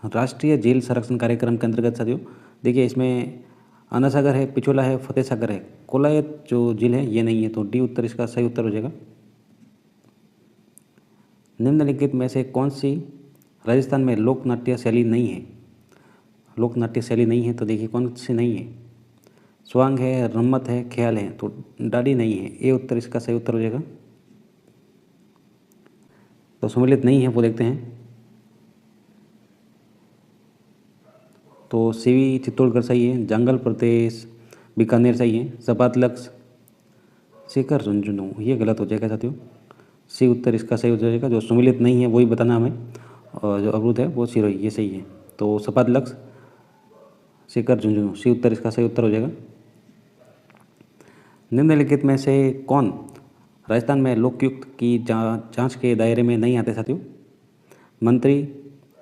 राष्ट्रीय जेल संरक्षण कार्यक्रम के अंतर्गत साथियों, देखिए इसमें अन्ना सागर है, पिछोला है, फतेह सागर है, कोलायत जो जेल है ये नहीं है। तो डी उत्तर इसका सही उत्तर हो जाएगा। निम्नलिखित में से कौन सी राजस्थान में लोक नाट्य शैली नहीं है? लोक नाट्य शैली नहीं है तो देखिए कौन सी नहीं है। स्वांग है, रम्मत है, ख्याल है, तो डाडी नहीं है। ए उत्तर इसका सही उत्तर हो जाएगा। तो सम्मिलित नहीं है वो देखते हैं। तो सीवी चित्तौड़गढ़ सही है, जंगल प्रदेश बीकानेर सही है, सपात लक्ष्य शिखर झुंझुनू ये गलत हो जाएगा साथियों। सी उत्तर इसका सही हो जाएगा। जो सम्मिलित नहीं है वही बताना हमें, और जो अवरुद्ध है वो सिरोही ये सही है। तो सपात लक्ष्य शिखर झुंझुनू सी उत्तर इसका सही उत्तर हो जाएगा। निम्नलिखित में से कौन राजस्थान में लोकायुक्त की जांच के दायरे में नहीं आते साथियों? मंत्री,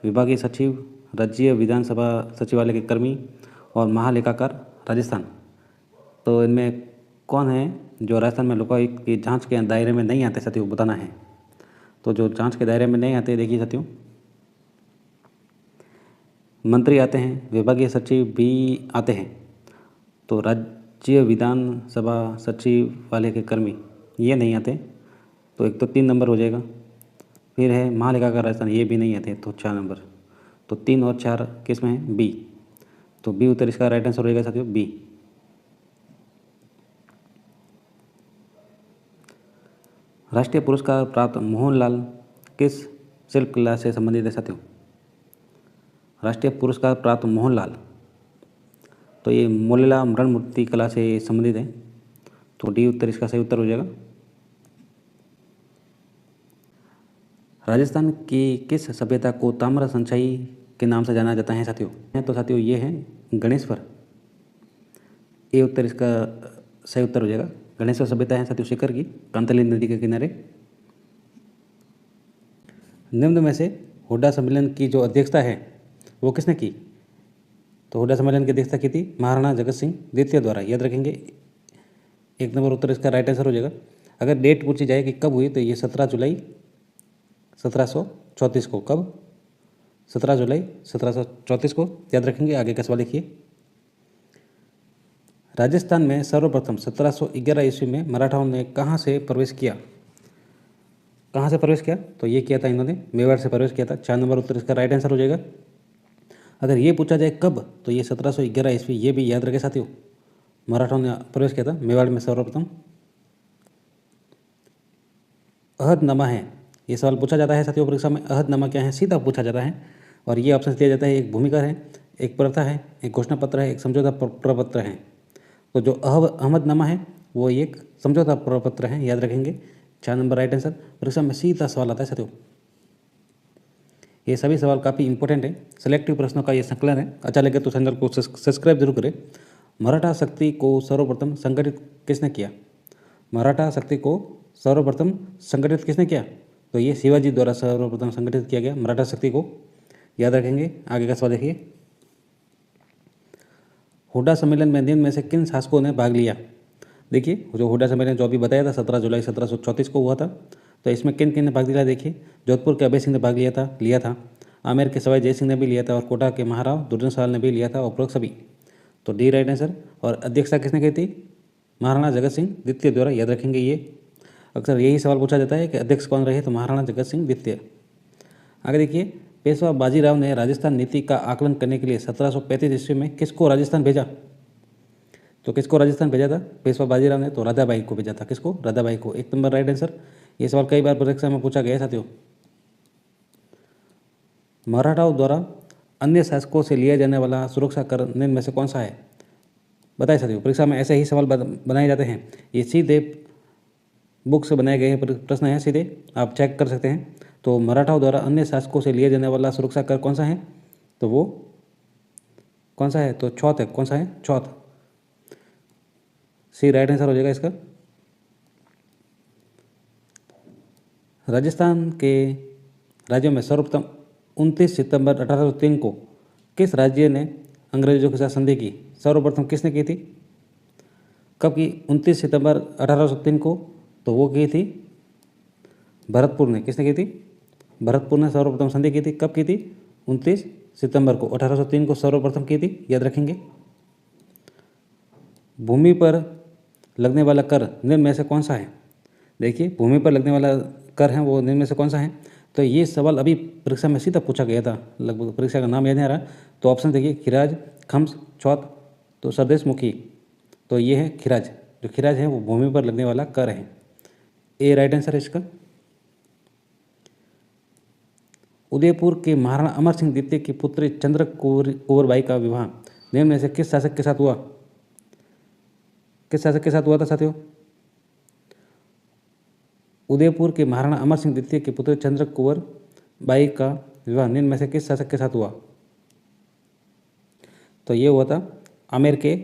विभागीय सचिव, राज्य विधानसभा सचिवालय के कर्मी और महालेखाकार राजस्थान। तो इनमें कौन है जो राजस्थान में लोकायुक्त की जांच के दायरे में नहीं आते साथियों, बताना है। तो जो जांच के दायरे में नहीं आते देखिए साथियों, मंत्री आते हैं, विभागीय सचिव भी आते हैं, तो राज्य विधानसभा सचिवालय के कर्मी ये नहीं आते। तो एक तो 3 नंबर हो जाएगा। फिर है महालेखाकार राजस्थान, ये भी नहीं आते, तो 4 नंबर। तो 3 और 4 किस में है? बी। तो बी उत्तर इसका राइट आंसर रहेगा साथियों, बी। राष्ट्रीय पुरस्कार प्राप्त मोहनलाल किस शिल्प कला से संबंधित है साथियों? राष्ट्रीय पुरस्कार प्राप्त मोहनलाल, तो ये मोलेला मृण मूर्ति कला से संबंधित है। तो डी उत्तर इसका सही उत्तर हो जाएगा। राजस्थान की किस सभ्यता को ताम्र संचयी के नाम से जाना जाता है साथियों? तो साथियों ये है गणेश्वर। ए उत्तर इसका सही उत्तर हो जाएगा। गणेश्वर सभ्यता है साथियों शिखर की, कांतली नदी के किनारे। निम्न में से हुड्डा सम्मेलन की जो अध्यक्षता है वो किसने की? तो हुड्डा सम्मेलन की अध्यक्षता की थी महाराणा जगत सिंह द्वितीय द्वारा, याद रखेंगे। 1 नंबर उत्तर इसका राइट आंसर हो जाएगा। अगर डेट पूछी जाए कि कब हुई तो ये 17 जुलाई 1734 को। कब? 17 जुलाई 1734 को, याद रखेंगे। आगे का सवाल देखिए। राजस्थान में सर्वप्रथम 1711 ईस्वी में मराठाओं ने कहाँ से प्रवेश किया? कहाँ से प्रवेश किया? तो ये किया था इन्होंने मेवाड़ से प्रवेश किया था। 4 नंबर उत्तर इसका राइट आंसर हो जाएगा। अगर ये पूछा जाए कब, तो ये 1711 ईस्वी, ये भी याद रखे साथियों। मराठाओं ने प्रवेश किया था मेवाड़ में सर्वप्रथम। अहदनामा है, ये सवाल पूछा जाता है साथियों परीक्षा में। अहदनामा क्या है सीधा पूछा जाता है और ये ऑप्शन दिया जाता है। एक भूमिका है, एक प्रथा है, एक घोषणा पत्र है, एक समझौता प्रपत्र है। तो जो अहमदनामा है वो एक समझौता प्रपत्र है, याद रखेंगे। 4 नंबर राइट आंसर। परीक्षा में सीधा सवाल आता है साथियों। ये सभी सवाल काफ़ी इंपॉर्टेंट है, सिलेक्टिव प्रश्नों का ये संकलन है। अच्छा लगे तो चैनल को सब्सक्राइब जरूर करें। मराठा शक्ति को सर्वप्रथम संगठित किसने किया? मराठा शक्ति को सर्वप्रथम संगठित किसने किया? तो ये शिवाजी द्वारा सर्वप्रथम संगठित किया गया मराठा शक्ति को, याद रखेंगे। आगे का सवाल देखिए। हुड्डा सम्मेलन में निम्न में से किन शासकों ने भाग लिया? देखिए जो हुड्डा सम्मेलन जो अभी बताया था 17 जुलाई 1734 को हुआ था, तो इसमें किन किन ने भाग लिया? देखिए जोधपुर के अभय सिंह ने भाग लिया था। आमेर के सवाई जय सिंह ने भी लिया था और कोटा के महाराव दुर्जन साल ने भी लिया था, उपरोक्त सभी। तो डी राइट आंसर। और अध्यक्षता किसने की थी? महाराणा जगत सिंह द्वितीय द्वारा, याद रखेंगे। ये अक्सर यही सवाल पूछा जाता है कि अध्यक्ष कौन रहे, तो महाराणा जगत सिंह द्वितीय। आगे देखिए। पेशवा बाजीराव ने राजस्थान नीति का आकलन करने के लिए 1735 ईस्वी में किसको राजस्थान भेजा? तो किसको राजस्थान भेजा था पेशवा बाजीराव ने? तो राधाबाई को भेजा था। किसको? राधाबाई को। 1 नंबर राइट आंसर। ये सवाल कई बार परीक्षा में पूछा गया है साथियों। मराठाओं द्वारा अन्य शासकों से लिया जाने वाला सुरक्षा कर निम्न में से कौन सा है? बताइए साथियों, परीक्षा में ऐसे ही सवाल बनाए जाते हैं। ये सीधे बुक से बनाए गए प्रश्न हैं, सीधे आप चेक कर सकते हैं। तो मराठाओं द्वारा अन्य शासकों से लिया जाने वाला सुरक्षा कर कौन सा है? तो वो कौन सा है? तो चौथ है। कौन सा है? चौथ। सी राइट आंसर हो जाएगा इसका। राजस्थान के राज्यों में सर्वप्रथम 29 सितंबर 1803 को किस राज्य ने अंग्रेजों के साथ संधि की? सर्वप्रथम किसने की थी? कब की? 29 सितंबर 1803 को। तो वो की थी भरतपुर ने। किसने की थी? भरतपुर ने सर्वप्रथम संधि की थी। कब की थी? 29 सितंबर को 1803 को सर्वप्रथम की थी, याद रखेंगे। भूमि पर लगने वाला कर निम्न में से कौन सा है? देखिए, भूमि पर लगने वाला कर है वो निम्न में से कौन सा है? तो ये सवाल अभी परीक्षा में सीधा पूछा गया था, लगभग परीक्षा का नाम याद नहीं आ रहा। तो ऑप्शन देखिए, खिराज, खम्स, चौथ, तो सरदेश मुखी। तो ये है खिराज। जो खिराज है वो भूमि पर लगने वाला कर है। ए राइट आंसर है इसका। उदयपुर के महाराणा अमर सिंह द्वितीय की पुत्री चंद्र कुंवरबाई का विवाह निम्न में से किस शासक के साथ हुआ? किस शासक के साथ हुआ था साथियों? उदयपुर के महाराणा अमर सिंह द्वितीय के पुत्र चंद्र कुंवरबाई का विवाह निम्न में से किस शासक के साथ हुआ? तो ये हुआ था आमेर के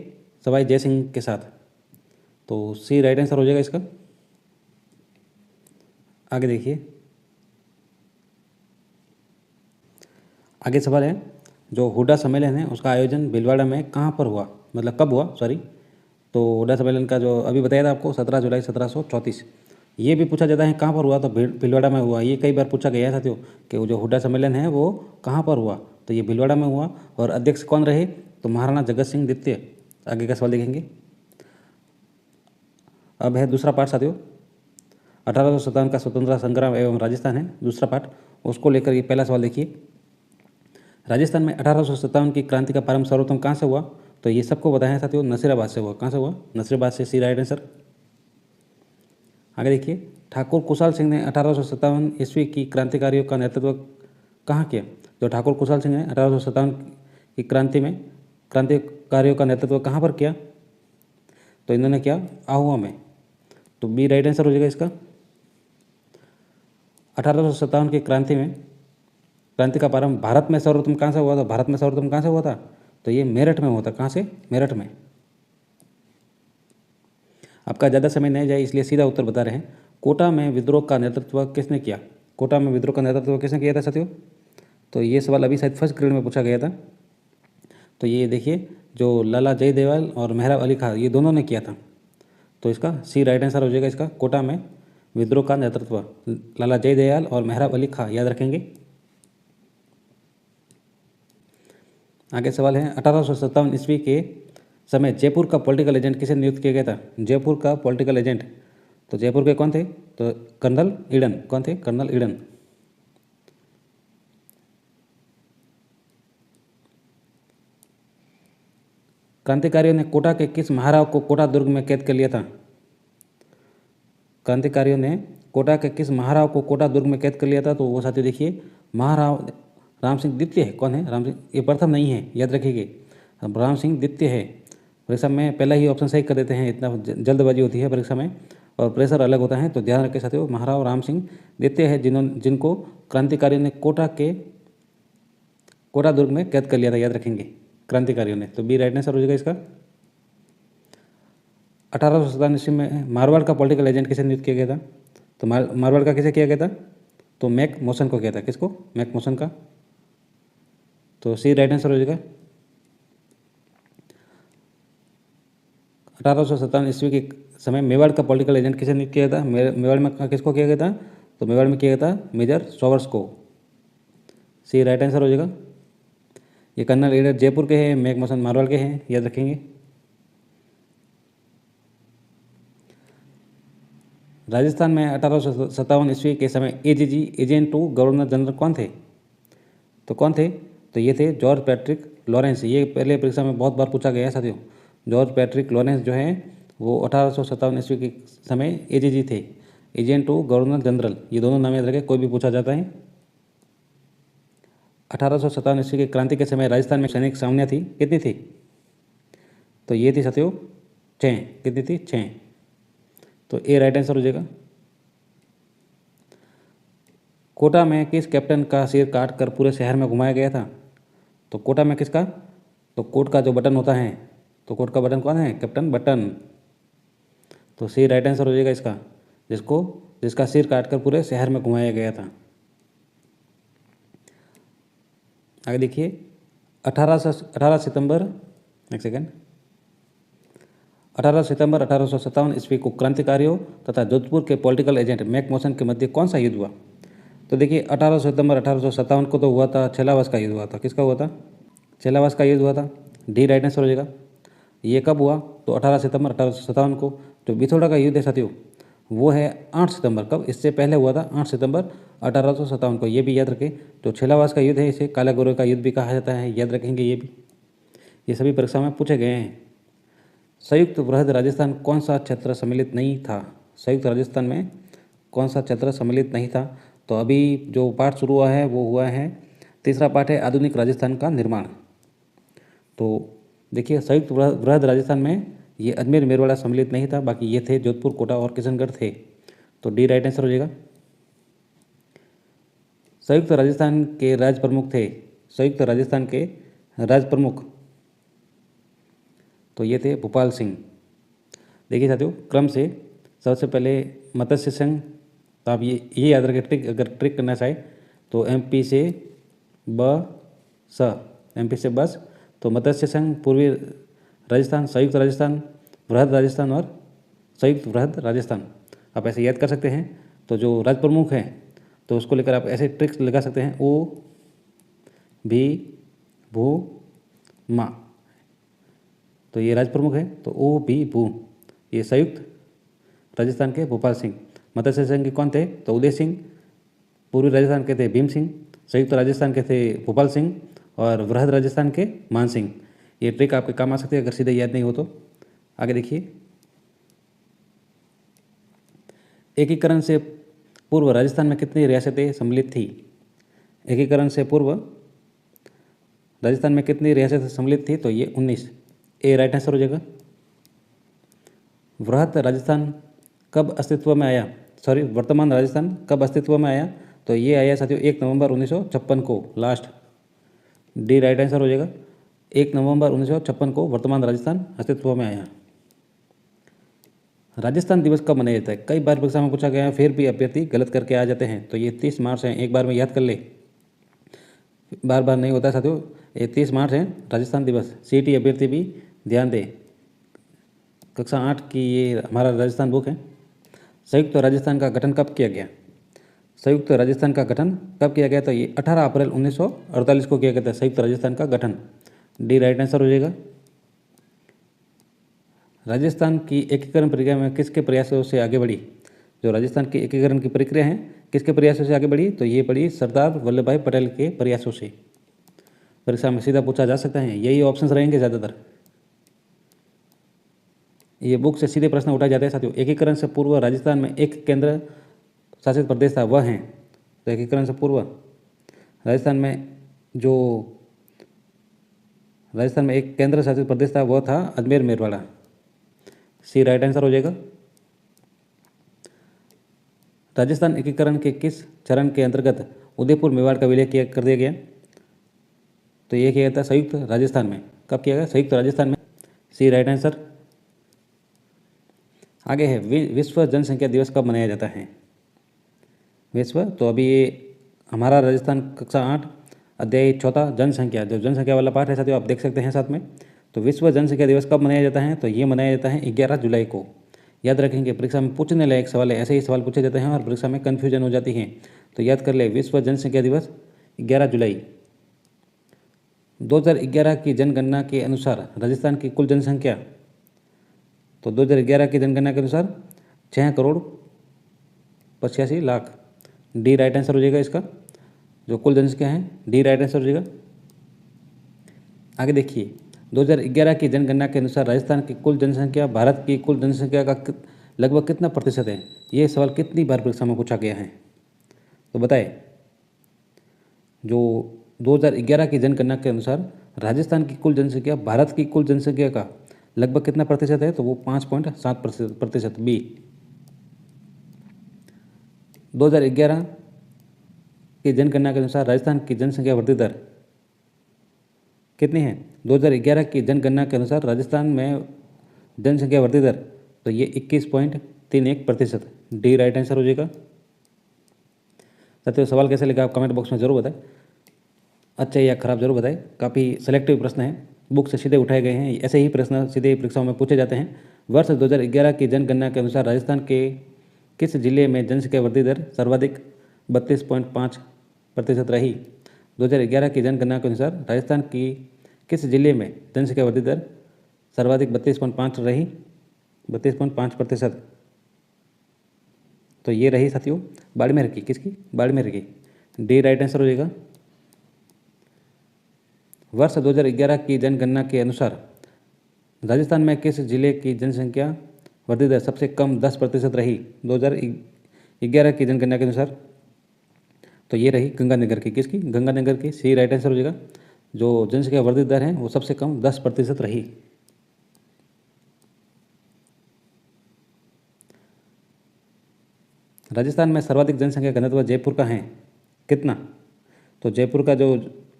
सवाई जयसिंह के साथ। तो सी राइट आंसर हो जाएगा इसका। आगे देखिए, आगे सवाल है, जो हुड्डा सम्मेलन है उसका आयोजन भीलवाड़ा में कहाँ पर हुआ? मतलब कब हुआ, सॉरी। तो हुड्डा सम्मेलन का जो अभी बताया था आपको 17 जुलाई 1734। ये भी पूछा जाता है कहाँ पर हुआ? तो भीलवाड़ा में हुआ। ये कई बार पूछा गया है साथियों कि वो जो हुड्डा सम्मेलन है वो कहाँ पर हुआ? तो ये भीलवाड़ा में हुआ। और अध्यक्ष कौन रहे? तो महाराणा जगत सिंह द्वितीय। आगे का सवाल देखेंगे। अब है दूसरा पार्ट साथियों, 1857 का स्वतंत्रता संग्राम एवं राजस्थान है दूसरा पार्ट। उसको लेकर ये पहला सवाल देखिए, राजस्थान में 1857 की क्रांति का प्रारंभ सर्वप्रथम कहाँ से हुआ? तो ये सबको बताया है साथियों, नसीराबाद से हुआ। कहाँ से हुआ? नसीराबाद से। सी राइट आंसर। आगे देखिए, ठाकुर कुशाल सिंह ने 1857 ईस्वी की क्रांतिकारियों का नेतृत्व कहाँ किया? तो ठाकुर कुशाल सिंह ने 1857 की क्रांतिकारियों का नेतृत्व कहाँ पर किया? तो इन्होंने किया आहुआ में। तो बी राइट आंसर हो जाएगा इसका। 1857 की क्रांति का प्रारंभ भारत में सर्वप्रथम कहाँ से हुआ था? भारत में सर्वप्रथम कहाँ से हुआ था? तो ये मेरठ में हुआ था। कहाँ से? मेरठ में। आपका ज़्यादा समय नहीं जाए इसलिए सीधा उत्तर बता रहे हैं। कोटा में विद्रोह का नेतृत्व किसने किया? कोटा में विद्रोह का नेतृत्व किसने किया था साथियों? तो ये सवाल अभी शायद फर्स्ट ग्रेड में पूछा गया था। तो ये देखिए, जो लाला जयदेवाल और मेहराब अली खां, ये दोनों ने किया था। तो इसका सी राइट आंसर हो जाएगा इसका। कोटा में विद्रोह का नेतृत्व लाला जयदयाल और मेहराब अली खां, याद रखेंगे। आगे सवाल है, 1857 ईस्वी के समय जयपुर का पॉलिटिकल एजेंट किसे नियुक्त किया गया था? जयपुर का पॉलिटिकल एजेंट, तो जयपुर के कौन थे? तो कर्नल ईडन। कौन थे? Colonel Eden. क्रांतिकारियों ने कोटा के किस महाराव को कोटा दुर्ग में कैद कर लिया था? क्रांतिकारियों ने कोटा के किस महाराव को कोटा दुर्ग में कैद कर लिया था? तो वो साथी देखिए, महाराव राम सिंह द्वितीय है। कौन है? राम सिंह, ये प्रथम नहीं है, याद रखिए। राम सिंह द्वितीय है। परीक्षा में पहला ही ऑप्शन सही कर देते हैं, इतना जल्दबाजी होती है परीक्षा में और प्रेशर अलग होता है। तो ध्यान रखें साथियों, महाराव राम सिंह द्वितीय है जिनको क्रांतिकारियों ने कोटा दुर्ग में कैद कर लिया था, याद रखेंगे क्रांतिकारियों ने। तो बी राइट आंसर हो जाएगा इसका। 1857 ईस्वी में मारवाड़ का पॉलिटिकल एजेंट किसे नियुक्त किया गया था? तो मारवाड़ का किसे किया गया था? तो मैक मोशन को किया था। किसको? मैक मोशन का। तो सी राइट आंसर हो जाएगा। 1857 ईस्वी के समय मेवाड़ का पॉलिटिकल एजेंट किसे नियुक्त किया था? मेवाड़ में किसको किया गया था? तो मेवाड़ में किया गया था मेजर सॉवर्स को। सी राइट आंसर हो जाएगा। ये कर्नल ईडन जयपुर के हैं, मैक मोशन मारवाड़ के हैं, याद रखेंगे। राजस्थान में 1857 ईस्वी के समय AGG agent to governor general कौन थे? तो कौन थे? तो ये थे जॉर्ज पैट्रिक लॉरेंस। ये पहले परीक्षा में बहुत बार पूछा गया है साथियों। जॉर्ज पैट्रिक लॉरेंस जो है वो 1857 ईस्वी के समय एजीजी थे, एजेंट टू गवर्नर जनरल। ये दोनों नाम याद रखें, कोई भी पूछा जाता है। 1857 ईस्वी की क्रांति के समय राजस्थान में सैनिक सामने थी, कितनी थी? तो ये थी साथियों 6। कितनी थी? 6। तो ए राइट आंसर हो जाएगा। कोटा में किस कैप्टन का सिर काट कर पूरे शहर में घुमाया गया था? तो कोटा में किसका? तो कोट का जो बटन होता है, तो कोट का बटन कौन है? Captain button. तो सी राइट आंसर हो जाएगा इसका, जिसका सिर काटकर पूरे शहर में घुमाया गया था। आगे देखिए, 18 सितंबर 1857 ईस्वी को क्रांतिकारियों तथा जोधपुर के पॉलिटिकल एजेंट मैकमोहन के मध्य कौन सा युद्ध हुआ? तो देखिए 18 सितंबर 1857 को तो हुआ था छेलावास का युद्ध हुआ था। किसका हुआ था? छेलावास का युद्ध हुआ था। डी राइट आंसर हो जाएगा। ये कब हुआ? तो 18 सितंबर 1857 को। जो बिथोड़ा का युद्ध है साथियों, वो है 8 सितंबर। कब? इससे पहले हुआ था 8 सितंबर 1857 को। ये भी याद रखें। जो छेलावास का युद्ध है इसे काला गोरे का युद्ध भी कहा जाता है, याद रखेंगे ये भी। ये सभी परीक्षा में पूछे गए हैं। संयुक्त वृहद राजस्थान कौन सा क्षेत्र सम्मिलित नहीं था? संयुक्त राजस्थान में कौन सा क्षेत्र सम्मिलित नहीं था? तो अभी जो पाठ शुरू हुआ है वो हुआ है, तीसरा पाठ है आधुनिक राजस्थान का निर्माण। तो देखिए संयुक्त वृहद राजस्थान में ये अजमेर मेरवाड़ा सम्मिलित नहीं था, बाकी ये थे जोधपुर, कोटा और किशनगढ़ थे। तो डी राइट आंसर हो जाएगा। संयुक्त राजस्थान के राज प्रमुख थे, संयुक्त राजस्थान के राज प्रमुख, तो ये थे भोपाल सिंह। देखिए साथियों, क्रम से सबसे पहले मत्स्य संघ, तो आप ये याद रखें। ट्रिक अगर ट्रिक करना चाहे तो एमपी से बस, तो मत्स्य संघ, पूर्वी राजस्थान, संयुक्त राजस्थान, वृहद राजस्थान और संयुक्त वृहद राजस्थान, आप ऐसे याद कर सकते हैं। तो जो राज प्रमुख हैं तो उसको लेकर आप ऐसे ट्रिक्स लगा सकते हैं। ओ भी भू मा, तो ये राज प्रमुख है। तो ओ भी भू, ये संयुक्त राजस्थान के भोपाल सिंह। मत्स्य संघ के कौन थे? तो उदय सिंह। पूर्वी राजस्थान के थे भीम सिंह। संयुक्त राजस्थान के थे भोपाल सिंह और वृहद राजस्थान के मान सिंह। ये ट्रिक आपके काम आ सकती है अगर सीधे याद नहीं हो तो। आगे देखिए, एकीकरण से पूर्व राजस्थान में कितनी रियासतें सम्मिलित थी? एकीकरण से पूर्व राजस्थान में कितनी रियासतें सम्मिलित थी? तो ये 19। ए राइट आंसर हो जाएगा। वृहद राजस्थान कब अस्तित्व में आया? वर्तमान राजस्थान कब अस्तित्व में आया? तो ये आया साथियों 1 नवंबर 1956 को, लास्ट। डी राइट आंसर हो जाएगा। 1 नवंबर 1956 को वर्तमान राजस्थान अस्तित्व में आया। राजस्थान दिवस कब मनाया जाता है? कई बार परीक्षा में पूछा गया है, फिर भी अभ्यर्थी गलत करके आ जाते हैं। तो ये 30 मार्च है, एक बार में याद कर ले, बार बार नहीं होता है साथियों। ये 30 मार्च है राजस्थान दिवस। सीटी अभ्यर्थी भी ध्यान दें। कक्षा 8 की ये हमारा राजस्थान बुक है। संयुक्त राजस्थान का गठन कब किया गया? संयुक्त राजस्थान का गठन कब किया गया? तो ये 18 अप्रैल 1948 को किया गया था संयुक्त राजस्थान का गठन। डी राइट आंसर हो जाएगा। राजस्थान की एकीकरण प्रक्रिया में किसके प्रयासों से आगे बढ़ी? जो राजस्थान की एकीकरण की प्रक्रिया है किसके प्रयासों से आगे बढ़ी? तो ये बढ़ी सरदार वल्लभ भाई पटेल के प्रयासों से। परीक्षा में सीधा पूछा जा सकता है, यही ऑप्शंस रहेंगे ज़्यादातर। ये बुक से सीधे प्रश्न उठाए जाते हैं साथियों। एकीकरण से पूर्व राजस्थान में एक केंद्र शासित प्रदेश था, वह है। तो एकीकरण से पूर्व राजस्थान में एक केंद्र शासित प्रदेश था, वह था अजमेर मेरवाड़ा। सी राइट आंसर हो जाएगा। राजस्थान एकीकरण के किस चरण के अंतर्गत उदयपुर मेवाड़ का विलय कर दिया गया? तो ये किया गया था संयुक्त राजस्थान में। कब किया गया? संयुक्त राजस्थान में। सी राइट आंसर। आगे है, विश्व जनसंख्या दिवस कब मनाया जाता है? विश्व, तो अभी ये हमारा राजस्थान कक्षा 8 अध्याय 4 जनसंख्या, जो जनसंख्या वाला पाठ है साथियों, आप देख सकते हैं साथ में। तो विश्व जनसंख्या दिवस कब मनाया जाता है? तो ये मनाया जाता है 11 जुलाई को। याद रखेंगे, परीक्षा में पूछने लायक सवाल है, ऐसे ही सवाल पूछे जाते हैं और परीक्षा में कन्फ्यूजन हो जाती है। तो याद कर ले, विश्व जनसंख्या दिवस 11 जुलाई। 2011 की जनगणना के अनुसार राजस्थान की कुल जनसंख्या, तो 2011 की जनगणना के अनुसार 6,85,00,000। डी राइट आंसर हो जाएगा इसका, जो कुल जनसंख्या है। डी राइट आंसर हो जाएगा। आगे देखिए, 2011 की जनगणना के अनुसार राजस्थान की कुल जनसंख्या भारत की कुल जनसंख्या का लगभग कितना प्रतिशत है? ये सवाल कितनी बार परीक्षा में पूछा गया है? तो बताए। जो 2011 की जनगणना के अनुसार राजस्थान की कुल जनसंख्या भारत की कुल जनसंख्या का लगभग कितना प्रतिशत है? तो वो 5.7 प्रतिशत। बी। 2011 की जनगणना के अनुसार राजस्थान की जनसंख्या वृद्धि दर कितनी है? 2011 की जनगणना के अनुसार राजस्थान में जनसंख्या वृद्धि दर तो ये 21.31%। डी राइट आंसर हो जाएगा। साथियों सवाल कैसे लगा आप कमेंट बॉक्स में जरूर बताएं। अच्छा या खराब जरूर बताएं। काफ़ी सेलेक्टिव प्रश्न हैं, बुक से सीधे उठाए गए हैं। ऐसे ही प्रश्न सीधे परीक्षाओं में पूछे जाते हैं। वर्ष 2011 की जनगणना के अनुसार राजस्थान के किस जिले में जनसंख्या वृद्धि दर सर्वाधिक 32.5% रही? 2011 की जनगणना के अनुसार राजस्थान की किस जिले में जनसंख्या वृद्धि दर सर्वाधिक 32.5 रही? 32.5%। तो ये रही साथियों बाड़मेर की। किसकी? बाड़मेर की। डी राइट आंसर हो जाएगा। वर्ष 2011 की जनगणना के अनुसार राजस्थान में किस जिले की जनसंख्या वृद्धि दर सबसे कम 10% रही? 2011 की जनगणना के अनुसार तो ये रही गंगानगर की। किसकी? गंगानगर की। सी राइट आंसर हो जाएगा। जो जनसंख्या वृद्धि दर है वो सबसे कम 10% रही। राजस्थान में सर्वाधिक जनसंख्या घनत्व जयपुर का है, कितना? तो जयपुर का जो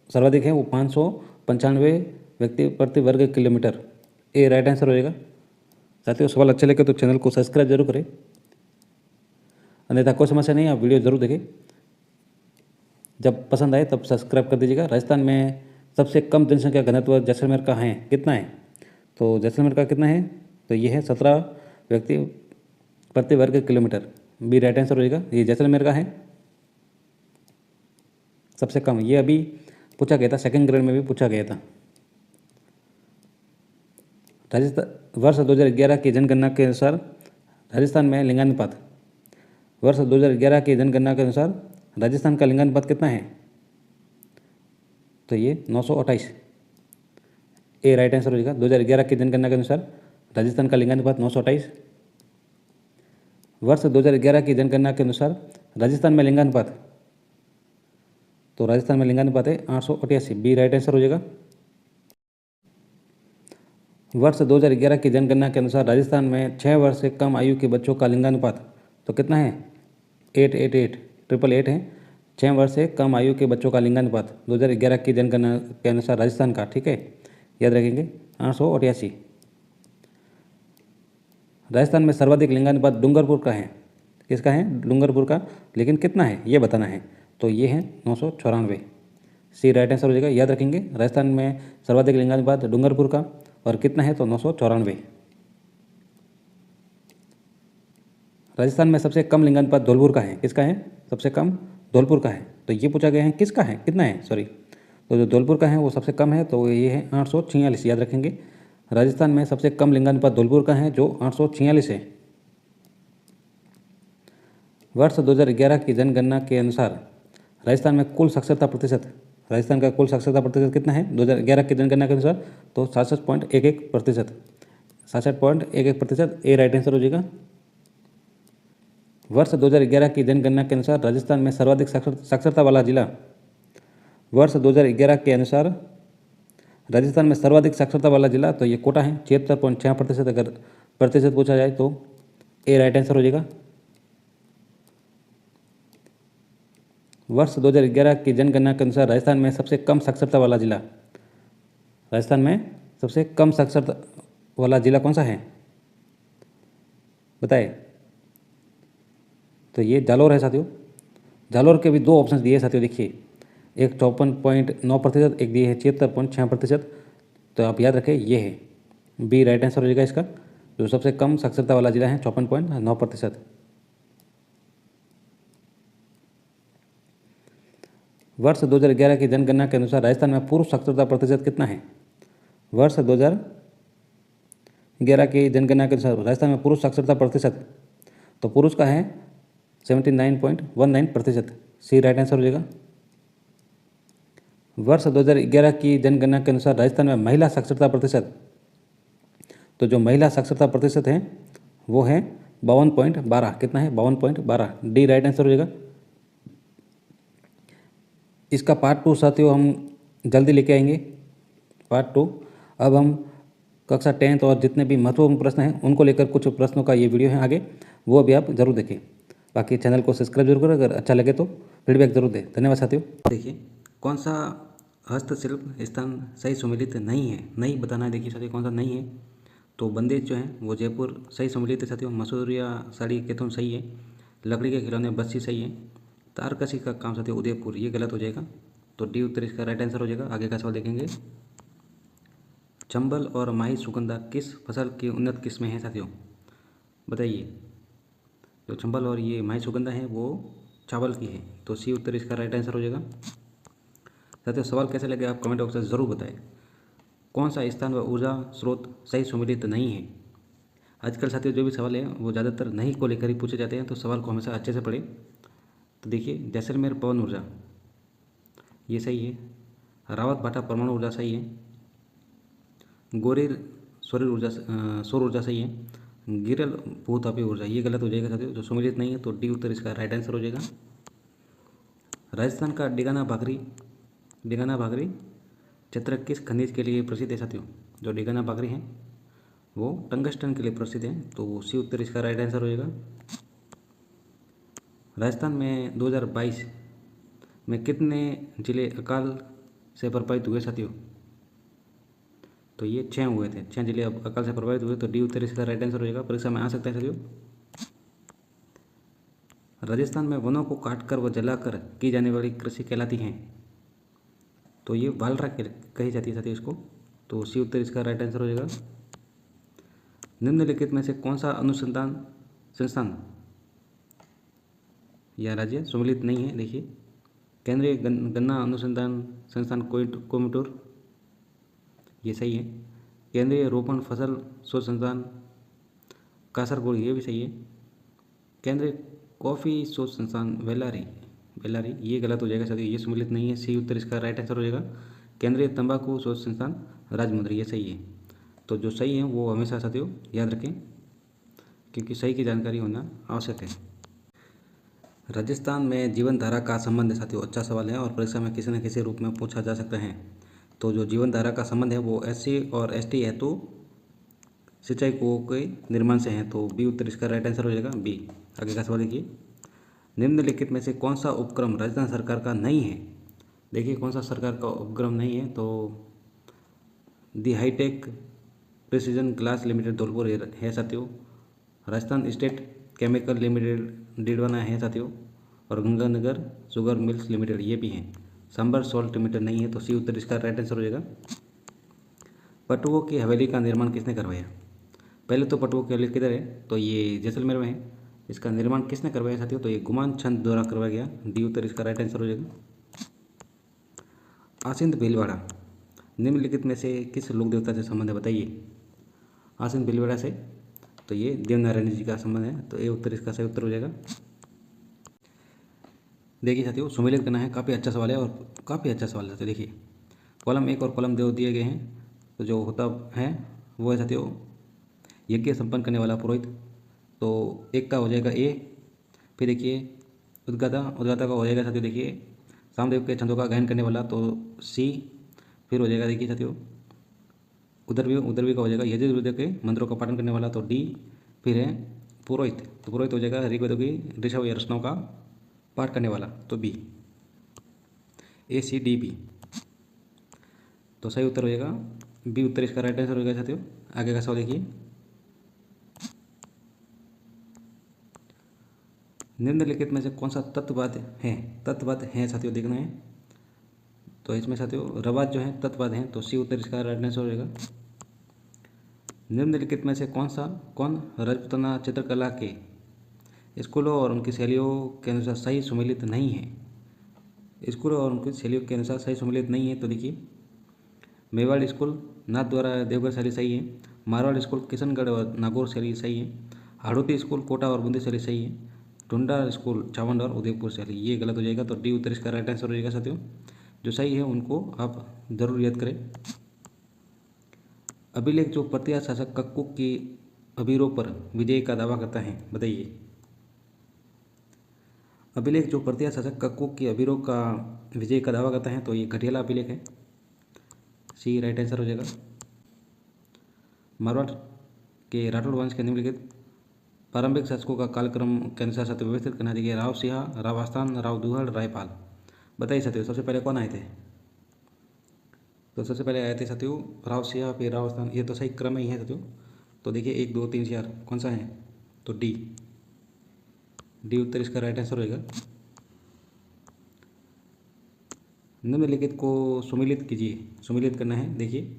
सर्वाधिक है वो 595 व्यक्ति प्रति वर्ग किलोमीटर। ए राइट आंसर हो जाएगा। साथियों सवाल अच्छे लगे तो चैनल को सब्सक्राइब जरूर करें, अन्यथा कोई समस्या नहीं, आप वीडियो जरूर देखें। जब पसंद आए तब सब्सक्राइब कर दीजिएगा। राजस्थान में सबसे कम जनसंख्या घनत्व जैसलमेर का है, कितना है? तो जैसलमेर का कितना है? तो ये है 17 व्यक्ति प्रति वर्ग किलोमीटर। बी राइट आंसर हो जाएगा। ये जैसलमेर का है सबसे कम। ये अभी पूछा गया था, सेकंड ग्रेड में भी पूछा गया था। राजस्थान वर्ष 2011 की जनगणना के अनुसार राजस्थान में लिंगानुपात, वर्ष 2011 की जनगणना के अनुसार राजस्थान का लिंगानुपात कितना है? तो ये 928। ए राइट आंसर हो जाएगा। 2011 की जनगणना के अनुसार राजस्थान का लिंगानुपात 928। वर्ष 2011 की जनगणना के अनुसार राजस्थान में लिंगानुपात, तो राजस्थान में लिंगानुपात है 888। बी राइट आंसर हो जाएगा। वर्ष 2011 की जनगणना के अनुसार राजस्थान में 6 वर्ष से कम आयु के बच्चों का लिंगानुपात तो कितना है? 888 888 है 6 वर्ष से कम आयु के बच्चों का लिंगानुपात 2011 की जनगणना के अनुसार राजस्थान का। ठीक है, याद रखेंगे 888। राजस्थान में सर्वाधिक लिंगानुपात डूंगरपुर का है। किसका है? डूंगरपुर का। लेकिन कितना है ये बताना है। तो ये है 994। सी राइट आंसर हो जाएगा। याद रखेंगे राजस्थान में सर्वाधिक लिंगानुपात डूंगरपुर का और कितना है? तो 994। राजस्थान में सबसे कम लिंगानुपात धौलपुर का है। किसका है? सबसे कम धौलपुर का है। तो ये पूछा गया है किसका है, कितना है, सॉरी। तो जो धौलपुर का है वो सबसे कम है, तो ये है 846। याद रखेंगे राजस्थान में सबसे कम लिंगानुपात धौलपुर का है जो 846 है। वर्ष 2011 की जनगणना के अनुसार राजस्थान में कुल साक्षरता प्रतिशत, राजस्थान का कुल साक्षरता प्रतिशत कितना है 2011 की जनगणना के अनुसार? तो 66.11%। 66.11%। ए राइट आंसर हो जाएगा। वर्ष 2011 की जनगणना के अनुसार राजस्थान में सर्वाधिक साक्षरता वाला जिला, वर्ष 2011 के अनुसार राजस्थान में सर्वाधिक साक्षरता वाला जिला तो ये कोटा है 76.6%। अगर प्रतिशत पूछा जाए तो ए राइट आंसर हो जाएगा। वर्ष 2011 की जनगणना के अनुसार राजस्थान में सबसे कम साक्षरता वाला जिला, राजस्थान में सबसे कम साक्षरता वाला जिला कौन सा है बताए? तो ये जालोर है साथियों। जालोर के भी दो ऑप्शन दिए साथियों, देखिए एक 54.9%, एक दिए है 76.6%। तो आप याद रखें ये है बी राइट आंसर हो जाएगा इसका। जो सबसे कम साक्षरता वाला जिला है 54.9%। वर्ष 2011 की जनगणना के अनुसार राजस्थान में पुरुष साक्षरता प्रतिशत कितना है? वर्ष 2011 की जनगणना के अनुसार राजस्थान में पुरुष साक्षरता प्रतिशत तो पुरुष का है 79.19%। सी राइट आंसर हो जाएगा। वर्ष 2011 की जनगणना के अनुसार राजस्थान में महिला साक्षरता प्रतिशत, तो जो महिला साक्षरता प्रतिशत है वो है 52.12। कितना है? 52.12। डी राइट आंसर हो जाएगा। इसका पार्ट 2 साथियों हम जल्दी लेके आएंगे, पार्ट 2। अब हम कक्षा 10th और जितने भी महत्वपूर्ण प्रश्न हैं उनको लेकर कुछ प्रश्नों का ये वीडियो है आगे, वो अभी आप जरूर देखें। बाकी चैनल को सब्सक्राइब जरूर करें, अगर अच्छा लगे तो फीडबैक जरूर दें। धन्यवाद साथियों। देखिए कौन सा हस्तशिल्प स्थान सही सुमेलित नहीं है, नहीं बताना है। देखिए साथियों कौन सा नहीं है, तो बंदेज जो है वो जयपुर सही सुमेलित है साथियों। मसूरिया साड़ी केतुन सही है। लकड़ी के खिलौने बस्सी सही है। तारकसी का काम साथियों उदयपुर, ये गलत हो जाएगा। तो डी उत्तर इसका राइट आंसर हो जाएगा। आगे का सवाल देखेंगे। चंबल और माही सुगंधा किस फसल की उन्नत किस्में हैं साथियों, बताइए। जो चंबल और ये माही सुगंधा है वो चावल की है, तो सी उत्तर इसका राइट आंसर हो जाएगा। साथियों सवाल कैसे लगे आप कमेंट बॉक्स में ज़रूर बताएं। कौन सा स्थान व ऊर्जा स्रोत सही सुमेलित नहीं है। आजकल साथियों जो भी सवाल है वो ज़्यादातर नहीं को लेकर ही पूछे जाते हैं, तो सवाल को हमेशा अच्छे से पढ़ें। तो देखिए जैसलमेर पवन ऊर्जा ये सही है। रावत भाटा परमाणु ऊर्जा सही है। गोरेर सौर ऊर्जा सही है। गिरल भूतापीय ऊर्जा ये गलत हो जाएगा साथियों, जो सुमेलित नहीं है। तो डी उत्तर इसका राइट आंसर हो जाएगा। राजस्थान का डिगाना भागरी क्षेत्र किस खनिज के लिए प्रसिद्ध है साथियों। जो डिगाना भागरी है वो टंगस्टन के लिए प्रसिद्ध है, तो सी उत्तर इसका राइट आंसर हो जाएगा। राजस्थान में 2022 में कितने जिले अकाल से प्रभावित हुए साथियों, तो ये 6 हुए थे। 6 जिले अब अकाल से प्रभावित हुए, तो डी उत्तर इसका राइट आंसर हो जाएगा। परीक्षा में आ सकता है साथियों। राजस्थान में वनों को काटकर व जलाकर की जाने वाली कृषि कहलाती हैं, तो ये वालरा कही जाती है साथियों इसको, तो सी उत्तर इसका राइट आंसर हो जाएगा। निम्नलिखित में से कौन सा अनुसंधान संस्थान या राज्य सम्मिलित नहीं है। देखिए केंद्रीय गन्ना अनुसंधान संस्थान कोयम्बटूर ये सही है। केंद्रीय रोपण फसल शोध संस्थान कासरगोड ये भी सही है। केंद्रीय कॉफ़ी शोध संस्थान बेल्लारी ये गलत हो जाएगा साथियों, ये सम्मिलित नहीं है। सी उत्तर इसका राइट आंसर हो जाएगा। केंद्रीय तंबाकू शोध संस्थान राजमुंद्री ये सही है। तो जो सही है वो हमेशा साथियों याद रखें, क्योंकि सही की जानकारी होना आवश्यक है। राजस्थान में जीवन धारा का संबंध है साथियों, अच्छा सवाल है और परीक्षा में किसी न किसी रूप में पूछा जा सकता है। तो जो जीवन धारा का संबंध है वो SC और ST हेतु सिंचाई कुओं के निर्माण से है, तो बी उत्तर इसका राइट आंसर हो जाएगा बी। आगे का सवाल देखिए। निम्नलिखित में से कौन सा उपक्रम राजस्थान सरकार का नहीं है। देखिए कौन सा सरकार का उपक्रम नहीं है, तो the hi tech precision glass limited Dholpur है साथियों। Rajasthan state chemical limited Didwana है साथियों, और गंगानगर शुगर मिल्स लिमिटेड ये भी हैं। सांबर सॉल्ट लिमिटेड नहीं है, तो सी उत्तर इसका राइट आंसर हो जाएगा। पटुओं की हवेली का निर्माण किसने करवाया। पहले तो पटुओं की हवेली किधर है, तो ये जैसलमेर में है। इसका निर्माण किसने करवाया साथियों, तो ये गुमान चंद द्वारा करवाया गया। डी उत्तर इसका राइट आंसर हो जाएगा। आसिंद भीलवाड़ा निम्नलिखित में से किस लोक देवता से संबंध है, बताइए। आसिंद भीलवाड़ा से, तो ये देवनारायण जी का संबंध है, तो ए उत्तर इसका सही उत्तर हो जाएगा। देखिए साथियों सुमेलित करना है, काफ़ी अच्छा सवाल है और काफ़ी अच्छा सवाल है। देखिए कॉलम 1 और कॉलम 2 दिए गए हैं, तो जो होता है वो है साथियों यज्ञ संपन्न करने वाला पुरोहित, तो एक का हो जाएगा ए। फिर देखिए उद्गाता का हो जाएगा साथियों देखिए सामदेव के छंदों का गायन करने वाला, तो सी। फिर हो जाएगा देखिए साथियों उदरवी का हो जाएगा यजुर्वेद के मंत्रों का पाठन करने वाला, तो डी। फिर है पुरोहित, तो पुरोहित हो जाएगा ऋग्वेद की ऋषभ या रचनाओं का पाठ करने वाला, तो बी। ACDB, तो सही उत्तर हो जाएगा बी उत्तर इसका राइट आंसर हो जाएगा साथियों। आगे का सवाल देखिए। निम्नलिखित में से कौन सा तत्ववाद है साथियों, देखना है। तो इसमें साथियों रवाज जो है तत्ववाद हैं, तो सी उत्तर इसका राइट आंसर हो जाएगा। निम्नलिखित में से कौन राजपूताना चित्रकला के स्कूलों और उनकी शैलियों के अनुसार सही सुमेलित नहीं है। स्कूलों और उनकी शैलियों के अनुसार सही सुमेलित नहीं है, तो देखिए मेवाड़ स्कूल नाथद्वारा देवघर शैली सही है। मारवाड़ स्कूल किशनगढ़ और नागौर शैली सही है। हाड़ौती स्कूल कोटा और बूंदी शैली सही है। टुंडा स्कूल चावंड और उदयपुर शैली ये गलत हो जाएगा, तो डी उत्तर इसका राइट आंसर हो जाएगा साथियों। जो सही है उनको आप जरूर याद करें। अभिलेख जो प्रतिया शासक कक्कू की अबीरों पर विजय का दावा करता है, बताइए। अभिलेख जो प्रतिया शासक कक्कू की अबीरों का विजय का दावा करता है, तो ये घटियाला अभिलेख है, सी राइट आंसर हो जाएगा। मारवाड़ के राठौड़ वंश के निम्नलिखित प्रारंभिक शासकों का कालक्रम के अनुसार साथियों व्यवस्थित करना चाहिए। राव सिंह, राव आस्थान, राव दुहड़, रायपाल। बताइए साथियों सबसे पहले कौन आए थे? तो सबसे पहले आए थे साथियों राव सिंह, फिर राव आस्थान। ये तो सही क्रम ही है साथियों। तो देखिए 1 2 3 4 कौन सा है? तो डी उत्तर इसका राइट आंसर होगा। निम्नलिखित को सुमिलित कीजिए। सुमिलित करना है। देखिए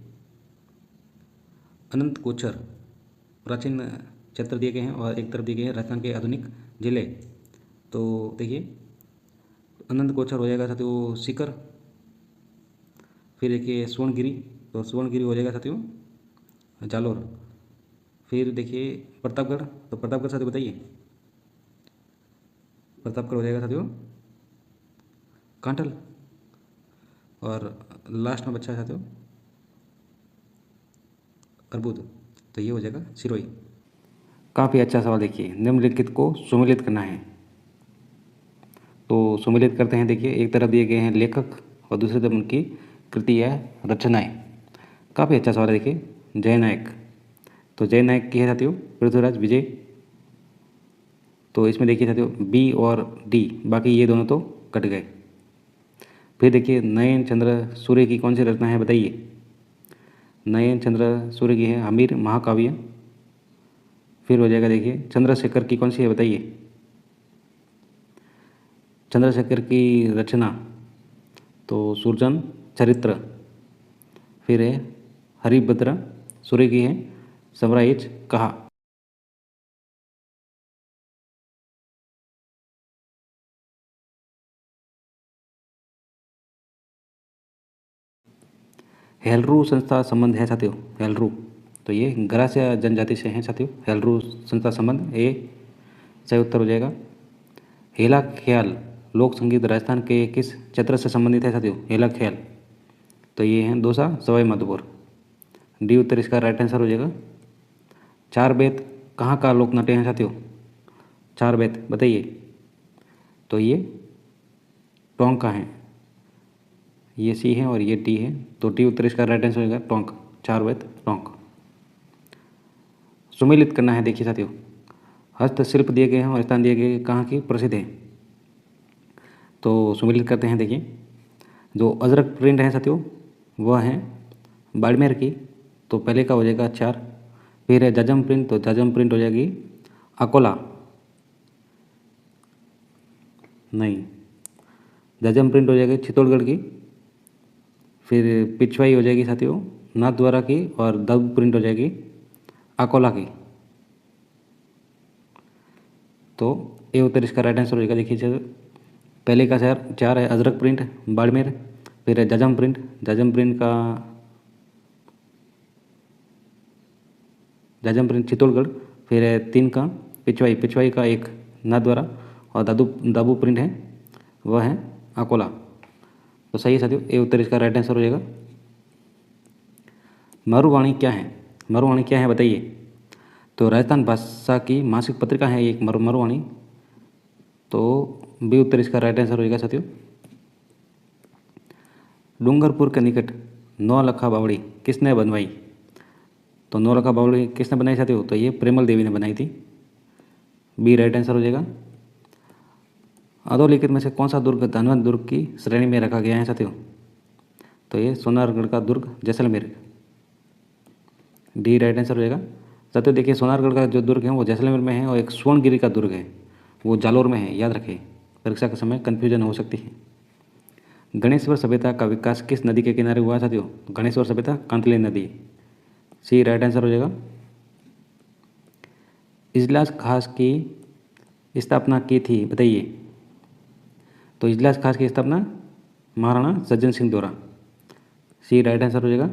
अनंत कोचर प्राचीन क्षेत्र दिए गए हैं और एक तरफ दिए गए हैं राजस्थान के आधुनिक जिले। तो देखिए अनंत कोचर हो जाएगा साथियों सीकर। फिर देखिए स्वर्णगिरी, तो स्वर्णगिरी हो जाएगा साथियों जालोर। फिर देखिए प्रतापगढ़, तो प्रतापगढ़ साथियों बताइए। प्रतापगढ़ हो जाएगा साथियों कांठल। और लास्ट में बच्चा है साथियों अर्बुद, तो ये हो जाएगा सिरोही। काफ़ी अच्छा सवाल। देखिए निम्नलिखित को सुमिलित करना है। तो सुमिलित करते हैं। देखिए एक तरफ दिए गए हैं लेखक और दूसरी तरफ उनकी कृति या रचनाएं। काफ़ी अच्छा सवाल है। देखिए जय नायक, तो जय नायक की है साथियों पृथ्वीराज विजय। तो इसमें देखिए साथियों बी और डी, बाकी ये दोनों तो कट गए। फिर देखिए नयन चंद्र सूर्य की कौन सी रचना है बताइए। नयन चंद्र सूर्य की है हमीर महाकाव्य। फिर हो जाएगा देखिए चंद्रशेखर की कौन सी है बताइए। चंद्रशेखर की रचना तो सुरजन चरित्र। फिर है हरिभद्र सूर्य की है समराइज कहा। हेलरू संस्था संबंध है साथियों हेलरू, तो ये गरासिया जनजाति से हैं साथियों। हेलरू संस्था संबंध ए सही उत्तर हो जाएगा। हेला ख्याल लोक संगीत राजस्थान के किस क्षेत्र से संबंधित है साथियों। हेला ख्याल, तो ये हैं दौसा सवाई माधोपुर। डी उत्तर इसका राइट आंसर हो जाएगा। चार बेत कहाँ का लोक नाट्य है साथियों। चार बेत बताइए। तो ये टोंक का है। ये सी है और ये टी है, तो टी उत्तर इसका राइट आंसर होगा टोंक। चार बेत टोंक। सुमिलित करना है। देखिए साथियों हस्तशिल्प दिए गए हैं और स्थान दिए गए कहाँ की प्रसिद्ध है। तो सुमिलित करते हैं। देखिए जो अजरक प्रिंट है साथियों वह है बाड़मेर की, तो पहले का हो जाएगा 4। फिर है जाजम प्रिंट, तो जाजम प्रिंट हो जाएगी अकोला। नहीं, जाजम प्रिंट हो जाएगी चित्तौड़गढ़ की। फिर पिछवाई हो जाएगी साथियों नाथद्वारा की, और दब प्रिंट हो जाएगी अकोला की। तो ए उत्तर इसका राइट आंसर हो जाएगा। देखिए सर पहले का 4 है अजरक प्रिंट बाड़मेर। फिर है जाजम प्रिंट, जाजम प्रिंट चित्तौड़गढ़। फिर है 3 का पिछवाई का 1 नाथद्वारा, और दाबू प्रिंट है वह है अकोला। तो सही है साथियों ए उत्तर इसका राइट आंसर हो जाएगा। मरुवाणी क्या है। मरुवाणी क्या है बताइए। तो राजस्थान भाषा की मासिक पत्रिका है एक मरुवाणी, तो बी उत्तर इसका राइट आंसर हो जाएगा साथियों। डूंगरपुर के निकट नौलखा बावड़ी किसने बनवाई। तो नौलखा बावड़ी किसने बनाई साथियों, तो ये प्रेमल देवी ने बनाई थी। बी राइट आंसर हो जाएगा। अधोलिखित में से कौन सा दुर्ग धनवंत दुर्ग की श्रेणी में रखा गया है साथियों। तो ये सोनारगढ़ का दुर्ग जैसलमेर। डी राइट आंसर हो जाएगा। साथियों देखिए सोनारगढ़ का जो दुर्ग है वो जैसलमेर में है, और एक स्वर्णगिरी का दुर्ग है वो जालोर में है। याद रखें परीक्षा के समय कन्फ्यूजन हो सकती है। गणेश्वर सभ्यता का विकास किस नदी के किनारे हुआ साथियों। गणेश्वर सभ्यता कांतली नदी। सी राइट आंसर हो जाएगा। इजलास खास की स्थापना की थी बताइए। तो इजलास खास की स्थापना महाराणा सज्जन सिंह द्वारा। सी राइट आंसर हो जाएगा।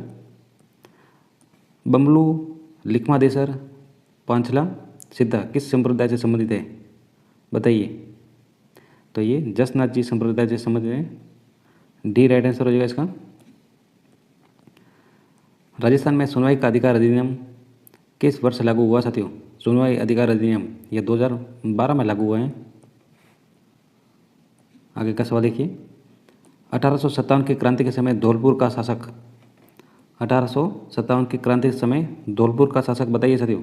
बमलू लिखमादेसर पांचला सिद्धा किस संप्रदाय से संबंधित है बताइए। तो ये जसनाथ जी संप्रदाय से संबंधित है। डी राइट आंसर हो जाएगा इसका। राजस्थान में सुनवाई का अधिकार अधिनियम किस वर्ष लागू हुआ साथियों। सुनवाई अधिकार अधिनियम ये 2012 में लागू हुआ है। आगे का सवाल देखिए 1857 की क्रांति के समय धौलपुर का शासक। 1857 की क्रांति के समय धौलपुर का शासक बताइए साथियों।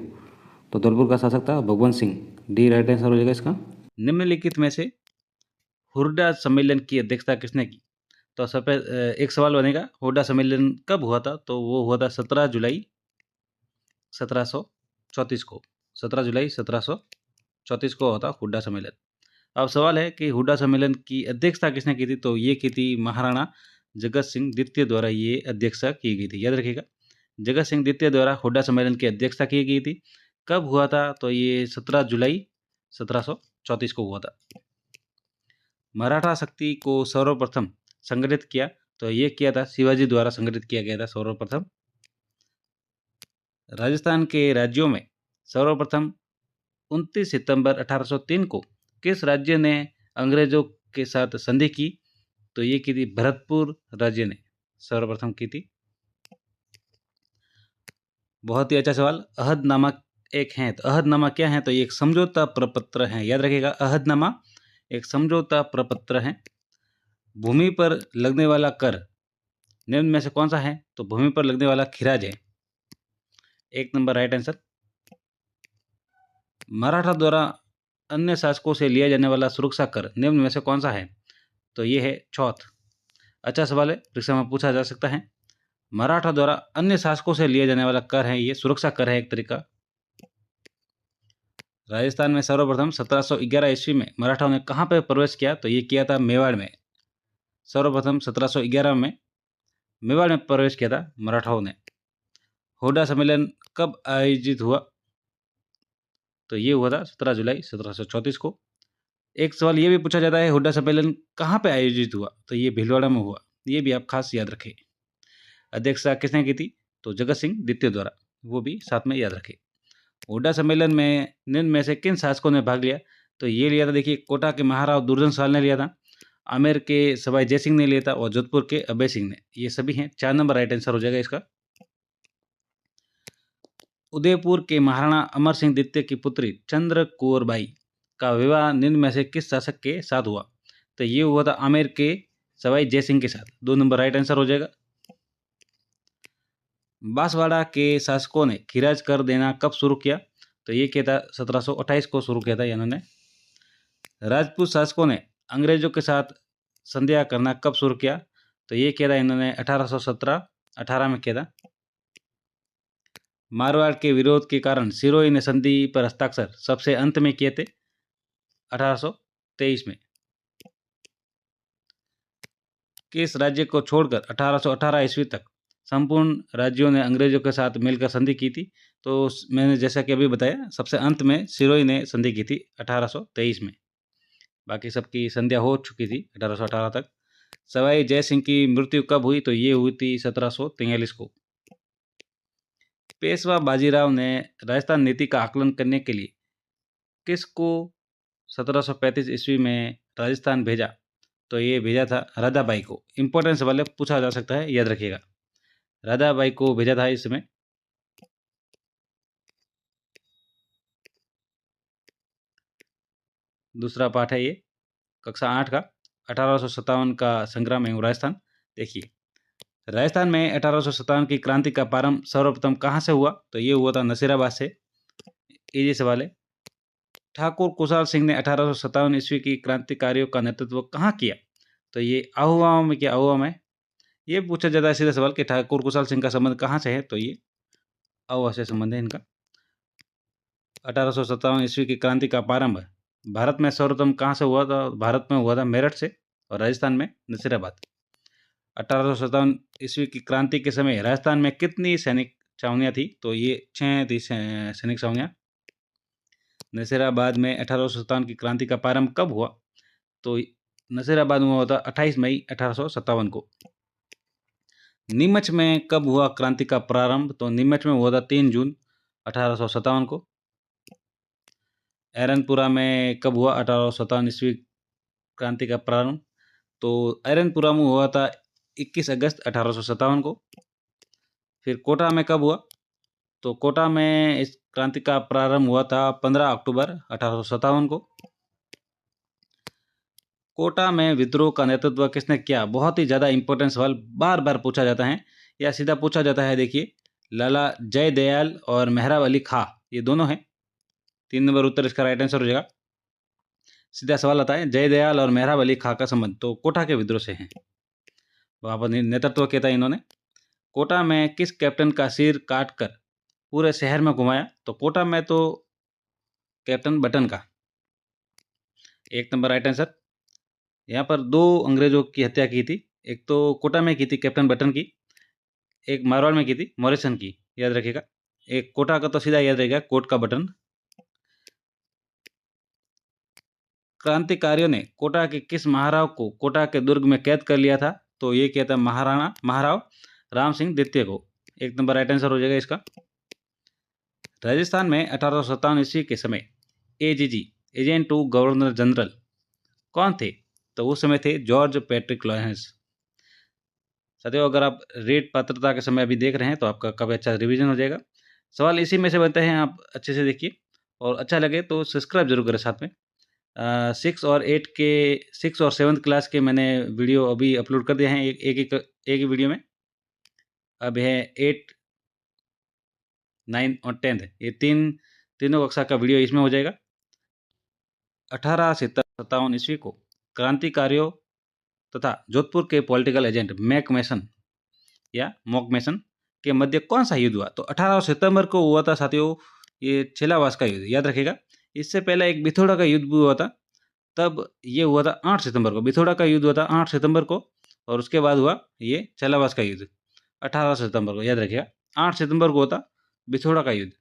तो धौलपुर का शासक था Bhagwant Singh. D right answer हो जाएगा इसका। निम्नलिखित में से हुर्डा सम्मेलन की अध्यक्षता किसने की? तो सब एक सवाल बनेगा, हुर्डा सम्मेलन कब हुआ था? तो वो हुआ था 17 जुलाई 1734 को। 17 जुलाई 1734 को हुआ था हुर्डा सम्मेलन। अब सवाल है कि हुर्डा सम्मेलन की अध्यक्षता किसने की थी? तो ये की थी महाराणा जगत सिंह द्वितीय द्वारा ये अध्यक्षता की गई थी। याद रखिएगा, जगत सिंह द्वितीय द्वारा हुर्डा सम्मेलन की अध्यक्षता की गई थी। कब हुआ था? तो ये 17 जुलाई 1734 को हुआ था। मराठा शक्ति को सर्वप्रथम संगठित किया, तो ये किया था शिवाजी द्वारा संगठित किया गया था सर्वप्रथम। राजस्थान के राज्यों में सर्वप्रथम 29 सितंबर 1803 को किस राज्य ने अंग्रेजों के साथ संधि की? तो ये की थी भरतपुर राज्य ने सर्वप्रथम की थी। बहुत ही अच्छा सवाल। अहदनामा एक है, तो अहदनामा क्या है? तो ये एक समझौता प्रपत्र है। याद रखिएगा, अहदनामा एक समझौता प्रपत्र है। भूमि पर लगने वाला कर निम्न में से कौन सा है? तो भूमि पर लगने वाला खिराज है। 1 नंबर राइट आंसर। मराठा द्वारा अन्य शासकों से लिया जाने वाला सुरक्षा कर निम्न में से कौन सा है? तो ये है चौथ। अच्छा सवाल है, परीक्षा में पूछा जा सकता है। मराठा द्वारा अन्य शासकों से लिया जाने वाला कर है, ये सुरक्षा कर है एक तरीका। राजस्थान में सर्वप्रथम 1711 ईस्वी में मराठाओं ने कहाँ पर प्रवेश किया? तो ये किया था मेवाड़ में। सर्वप्रथम 1711 में मेवाड़ में प्रवेश किया था मराठाओं ने। हुर्डा सम्मेलन कब आयोजित हुआ? तो ये हुआ था 17 जुलाई 1734 को। एक सवाल ये भी पूछा जाता है, हुर्डा सम्मेलन कहाँ पे आयोजित हुआ? तो ये भीलवाड़ा में हुआ। ये भी आप खास याद रखें। अध्यक्षता किसने की थी? तो जगत सिंह द्वितीय द्वारा, वो भी साथ में याद रखें। हुर्डा सम्मेलन में निम्न में से किन शासकों ने भाग लिया? तो ये लिया था, देखिए, कोटा के महाराव दुर्जन साल ने लिया था, आमेर के सवाई जयसिंह ने लिया था और जोधपुर के अभय सिंह ने। ये सभी हैं। 4 नंबर राइट आंसर हो जाएगा इसका। उदयपुर के महाराणा अमर सिंह द्वितीय की पुत्री चंद्र कौर बाई का विवाह निम्न में से किस शासक के साथ हुआ? तो ये हुआ था आमेर के सवाई जयसिंह के साथ। 2 नंबर राइट आंसर हो जाएगा। बांसवाड़ा के शासकों ने खिराज कर देना कब शुरू किया? तो ये किया था 1728 को शुरू किया था इन्होंने। राजपूत शासकों ने अंग्रेजों के साथ संधियां करना कब शुरू किया? तो ये किया था इन्होंने 1817-18 में किया था। मारवाड़ के विरोध के कारण सिरोही ने संधि पर हस्ताक्षर सबसे अंत में किए थे 1823 में। किस राज्य को छोड़कर 1818 ईस्वी तक संपूर्ण राज्यों ने अंग्रेजों के साथ मिलकर संधि की थी? तो मैंने जैसा कि अभी बताया, सबसे अंत में सिरोही ने संधि की थी 1823 में। बाकी सबकी संधियां हो चुकी थी 1818 तक। सवाई जय सिंह की मृत्यु कब हुई? तो ये हुई थी 1743 को। पेशवा बाजीराव ने राजस्थान नीति का आकलन करने के लिए किसको 1735 ईस्वी में राजस्थान भेजा? तो ये भेजा था राधाबाई को। इंपॉर्टेंट सवाल है, पूछा जा सकता है, याद रखिएगा। राधाबाई को भेजा था इस समय। दूसरा पाठ है ये कक्षा 8 का, 1857 का संग्राम एवं राजस्थान। देखिए, राजस्थान में 1857 की क्रांति का प्रारंभ सर्वप्रथम कहाँ से हुआ? तो ये हुआ था नसीराबाद से। इजी सवाल है। ठाकुर कुशाल सिंह ने 1857 ईस्वी की क्रांतिकारियों का नेतृत्व कहाँ किया? तो ये आहुआ में किया। आहुआ में ये पूछा जाता है सीधा सवाल कि ठाकुर कुशाल सिंह का संबंध कहाँ से है? तो ये आहुआ से संबंध है इनका। 1857 ईस्वी की क्रांति का प्रारंभ भारत में सर्वप्रथम कहाँ से हुआ था? भारत में हुआ था मेरठ से, और राजस्थान में नसीराबाद। 1857 ईस्वी की क्रांति के समय राजस्थान में कितनी सैनिक छावनियाँ थी? तो ये 6 थी सैनिक छावनियाँ। नसीराबाद में 1857 की क्रांति का प्रारंभ कब हुआ? तो नसीराबाद में हुआ था 28 मई 1857 को। नीमच में कब हुआ क्रांति का प्रारंभ? तो नीमच में हुआ था 3 जून 1857 को। एरनपुरा में कब हुआ 1857 ईस्वी क्रांति का प्रारंभ? तो एरनपुरा में हुआ था 21 अगस्त 1857 को। फिर कोटा में कब हुआ? तो कोटा में इस क्रांति का प्रारंभ हुआ था 15 अक्टूबर 1857 को। कोटा में विद्रोह का नेतृत्व किसने किया? बहुत ही ज़्यादा इंपॉर्टेंट सवाल, बार बार पूछा जाता है या सीधा पूछा जाता है। देखिए, लाला जयदयाल और मेहराब अली खां, ये दोनों हैं। 3 नंबर उत्तर इसका राइट आंसर हो जाएगा। सीधा सवाल आता है, जयदयाल और मेहराब अली खां का संबंध तो कोटा के विद्रोह से है। वहाँ पर नेतृत्व किया था इन्होंने। कोटा में किस कैप्टन का सिर काटकर पूरे शहर में घुमाया? तो कोटा में तो कैप्टन बटन का। 1 नंबर राइट आंसर। यहाँ पर 2 अंग्रेजों की हत्या की थी। एक तो कोटा में की थी कैप्टन बटन की, एक मारवाड़ में की थी मॉरिसन की, याद रखिएगा। एक कोटा का तो सीधा याद रहेगा, कोट का बटन। क्रांतिकारियों ने कोटा के किस महाराव को कोटा के दुर्ग में कैद कर लिया था? तो ये किया था महाराव राम सिंह द्वितीय को। 1 नंबर राइट आंसर हो जाएगा इसका। राजस्थान में 1857 ईस्वी के समय AGG agent to governor general कौन थे? तो उस समय थे जॉर्ज पैट्रिक लॉरेंस। साथियों, अगर आप रेट पात्रता के समय अभी देख रहे हैं तो आपका काफ़ी अच्छा रिवीजन हो जाएगा। सवाल इसी में से बनते हैं, आप अच्छे से देखिए और अच्छा लगे तो सब्सक्राइब जरूर करें साथ में। 6 और 7th क्लास के मैंने वीडियो अभी अपलोड कर दिए हैं एक ही वीडियो में। अब है 8, 9 और 10th, ये तीनों कक्षा का वीडियो इसमें हो जाएगा। 1857 ईस्वी को क्रांतिकारियों तथा जोधपुर के पॉलिटिकल एजेंट मैक मैसन या मॉक मैसन के मध्य कौन सा युद्ध हुआ? तो 18 सितंबर को हुआ था साथियों, ये छेलावास का युद्ध, याद रखिएगा। इससे पहले एक बिथोड़ा का युद्ध भी हुआ था, तब ये हुआ था 8 सितंबर को। बिथोड़ा का युद्ध हुआ था 8 सितंबर को और उसके बाद हुआ ये छेलावास का युद्ध 18 सितंबर को, याद रखिएगा। 8 सितंबर को होता बिथोड़ा का युद्ध।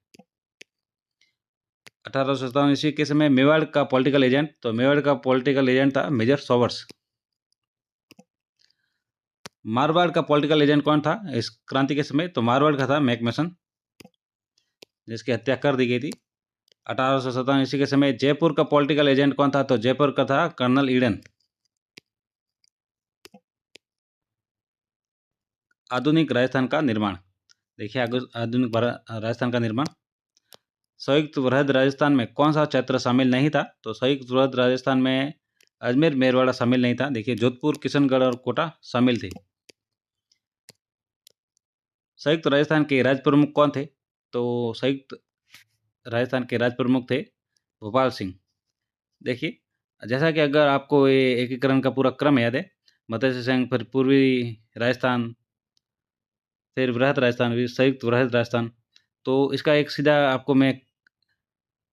1857 ईस्वी के समय मेवाड़ का पॉलिटिकल एजेंट, तो मेवाड़ का पॉलिटिकल एजेंट था मेजर सोवर्स। मारवाड़ का पॉलिटिकल एजेंट कौन था इस क्रांति के समय? तो मारवाड़ का था मैकमेसन, जिसकी हत्या कर दी गई थी 1857 ईस्वी के समय। जयपुर का पॉलिटिकल एजेंट कौन था? तो जयपुर का था कर्नल ईडन। आधुनिक राजस्थान का निर्माण, देखिए आधुनिक राजस्थान का निर्माण। संयुक्त वृहद राजस्थान में कौन सा क्षेत्र शामिल नहीं था? तो संयुक्त वृहद राजस्थान में अजमेर मेरवाड़ा शामिल नहीं था। देखिए जोधपुर, किशनगढ़ और कोटा शामिल थे। संयुक्त राजस्थान के राज प्रमुख कौन थे? तो संयुक्त राजस्थान के राज प्रमुख थे भोपाल सिंह। देखिए, जैसा कि अगर आपको ये एकीकरण का पूरा क्रम याद है, मत्स्य संघ, फिर पूर्वी राजस्थान, फिर वृहद राजस्थान, फिर संयुक्त वृहद राजस्थान, तो इसका एक सीधा आपको मैं